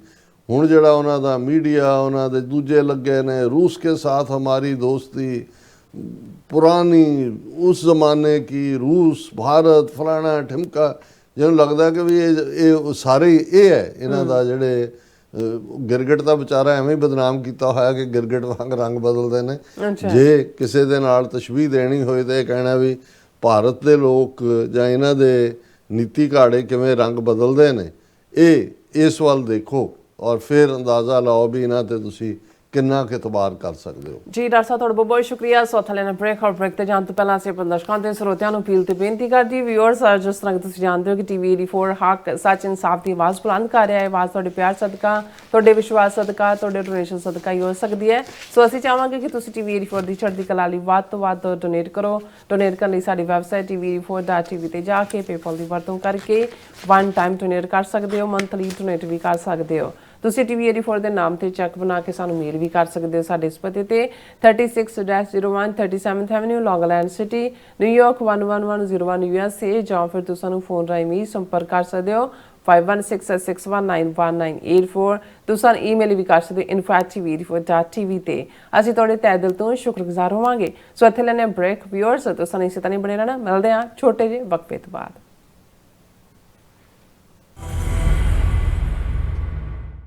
ਹੁਣ ਜਿਹੜਾ ਉਹਨਾਂ ਦਾ ਮੀਡੀਆ ਉਹਨਾਂ ਦੇ ਦੂਜੇ ਲੱਗੇ ਨੇ रूस के साथ हमारी दोस्ती पुरानी उस ज़माने की रूस भारत फलाना ठिमका ਜਿਹਨੂੰ ਲੱਗਦਾ ਕਿ ਵੀ ਇਹ ਸਾਰੇ ਇਹ ਹੈ ਇਹਨਾਂ ਦਾ ਜਿਹੜੇ ਗਿਰਗਿਟ ਦਾ ਵਿਚਾਰਾ ਐਵੇਂ ਹੀ ਬਦਨਾਮ ਕੀਤਾ ਹੋਇਆ ਕਿ ਗਿਰਗਿਟ ਵਾਂਗ ਰੰਗ ਬਦਲਦੇ ਨੇ ਜੇ ਕਿਸੇ ਦੇ ਨਾਲ ਤਸ਼ਬੀਹ ਦੇਣੀ ਹੋਏ ਤਾਂ ਇਹ ਕਹਿਣਾ ਵੀ ਭਾਰਤ ਦੇ ਲੋਕ ਜਾਂ ਇਹਨਾਂ ਦੇ ਨੀਤੀ ਘਾੜੇ ਕਿਵੇਂ ਰੰਗ ਬਦਲਦੇ ਨੇ ਇਹ ਇਸ ਵੱਲ ਦੇਖੋ ਔਰ ਫਿਰ ਅੰਦਾਜ਼ਾ ਲਾਓ ਵੀ ਇਹਨਾਂ ਤੇ ਤੁਸੀਂ ਕਿੰਨਾ ਕੁ ਇਤਬਾਰ ਕਰ ਸਕਦੇ ਹੋ ਜੀ ਡਾਕਟਰ ਸਾਹਿਬ ਤੁਹਾਡਾ ਬਹੁਤ ਸ਼ੁਕਰੀਆ ਸੋ ਥਲੇ ਨਾ ਬ੍ਰੇਕ ਤੇ ਜਾਣ ਤੋਂ ਪਹਿਲਾਂ ਅਸੀਂ ਆਪਣੇ ਦਰਸ਼ਕਾਂ ਤੇ ਸਰੋਤਿਆਂ ਨੂੰ ਅਪੀਲ ਤੇ ਬੇਨਤੀ ਕਰਦੀ ਵਿਊਅਰਸ ਜਿਸ ਤਰ੍ਹਾਂ ਤੁਸੀਂ ਜਾਣਦੇ ਹੋ ਕਿ ਟੀਵੀ 84 ਹੱਕ ਸੱਚ ਇਨਸਾਫ ਦੀ ਆਵਾਜ਼ ਬੁਲੰਦ ਕਰ ਰਿਹਾ ਹੈ ਆਵਾਜ਼ ਤੁਹਾਡੇ ਪਿਆਰ ਸਦਕਾ ਤੁਹਾਡੇ ਵਿਸ਼ਵਾਸ ਸਦਕਾ ਤੁਹਾਡੇ ਡੋਨੇਸ਼ਨ ਸਦਕਾ ਹੀ ਹੋ ਸਕਦੀ ਹੈ ਸੋ ਅਸੀਂ ਚਾਹਾਂਗੇ ਕਿ ਤੁਸੀਂ ਟੀਵੀ 84 ਦੀ ਚੜ੍ਹਦੀ ਕਲਾ ਲਈ ਵੱਧ ਤੋਂ ਵੱਧ ਡੋਨੇਟ ਕਰੋ ਡੋਨੇਟ ਕਰਨ ਲਈ ਸਾਡੀ ਵੈਬਸਾਈਟ tv84.tv ਤੇ ਜਾ ਕੇ ਪੇਪਲ ਦੀ ਵਰਤੋਂ ਕਰਕੇ ਵਨ ਟਾਈਮ ਡੋਨੇਟ ਕਰ ਸਕਦੇ ਹੋ ਮੰਥਲੀ ਡੋਨੇਟ ਵੀ ਕਰ ਸਕਦੇ ਹੋ ਤੁਸੀਂ TV84 ਦੇ ਨਾਮ ਤੇ ਚੈੱਕ ਬਣਾ ਕੇ ਸਾਨੂੰ ਮੇਲ ਵੀ ਕਰ ਸਕਦੇ ਹੋ ਸਾਡੇ ਇਸ ਪਤੇ ਤੇ 36-01 37th Avenue, Long Island City, New York 11101 USA, ਜਾਂ ਫਿਰ ਤੁਸੀਂ ਸਾਨੂੰ ਫੋਨ ਰਾਹੀਂ ਵੀ ਸੰਪਰਕ ਕਰ ਸਕਦੇ ਹੋ 5166191984। ਤੁਸੀਂ ਸਾਨੂੰ ਈਮੇਲ ਵੀ ਕਰ ਸਕਦੇ ਹੋ info@tv84.tv ਤੇ। ਅਸੀਂ ਤੁਹਾਡੇ ਤਹਿ ਦਿਲ ਤੋਂ ਸ਼ੁਕਰਗੁਜ਼ਾਰ ਹੋਵਾਂਗੇ। ਸੋ ਇੱਥੇ ਲੈਣੇ ਬ੍ਰੇਕ। ਵਿਊਅਰਸ ਤੁਸੀਂ ਸਾਨੂੰ ਇਸੇ ਤਰ੍ਹਾਂ ਹੀ ਬਣੇ ਰਹਿਣਾ। ਮਿਲਦੇ ਹਾਂ ਛੋਟੇ ਜਿਹੇ ਵਕਫੇ ਤੋਂ ਬਾਅਦ।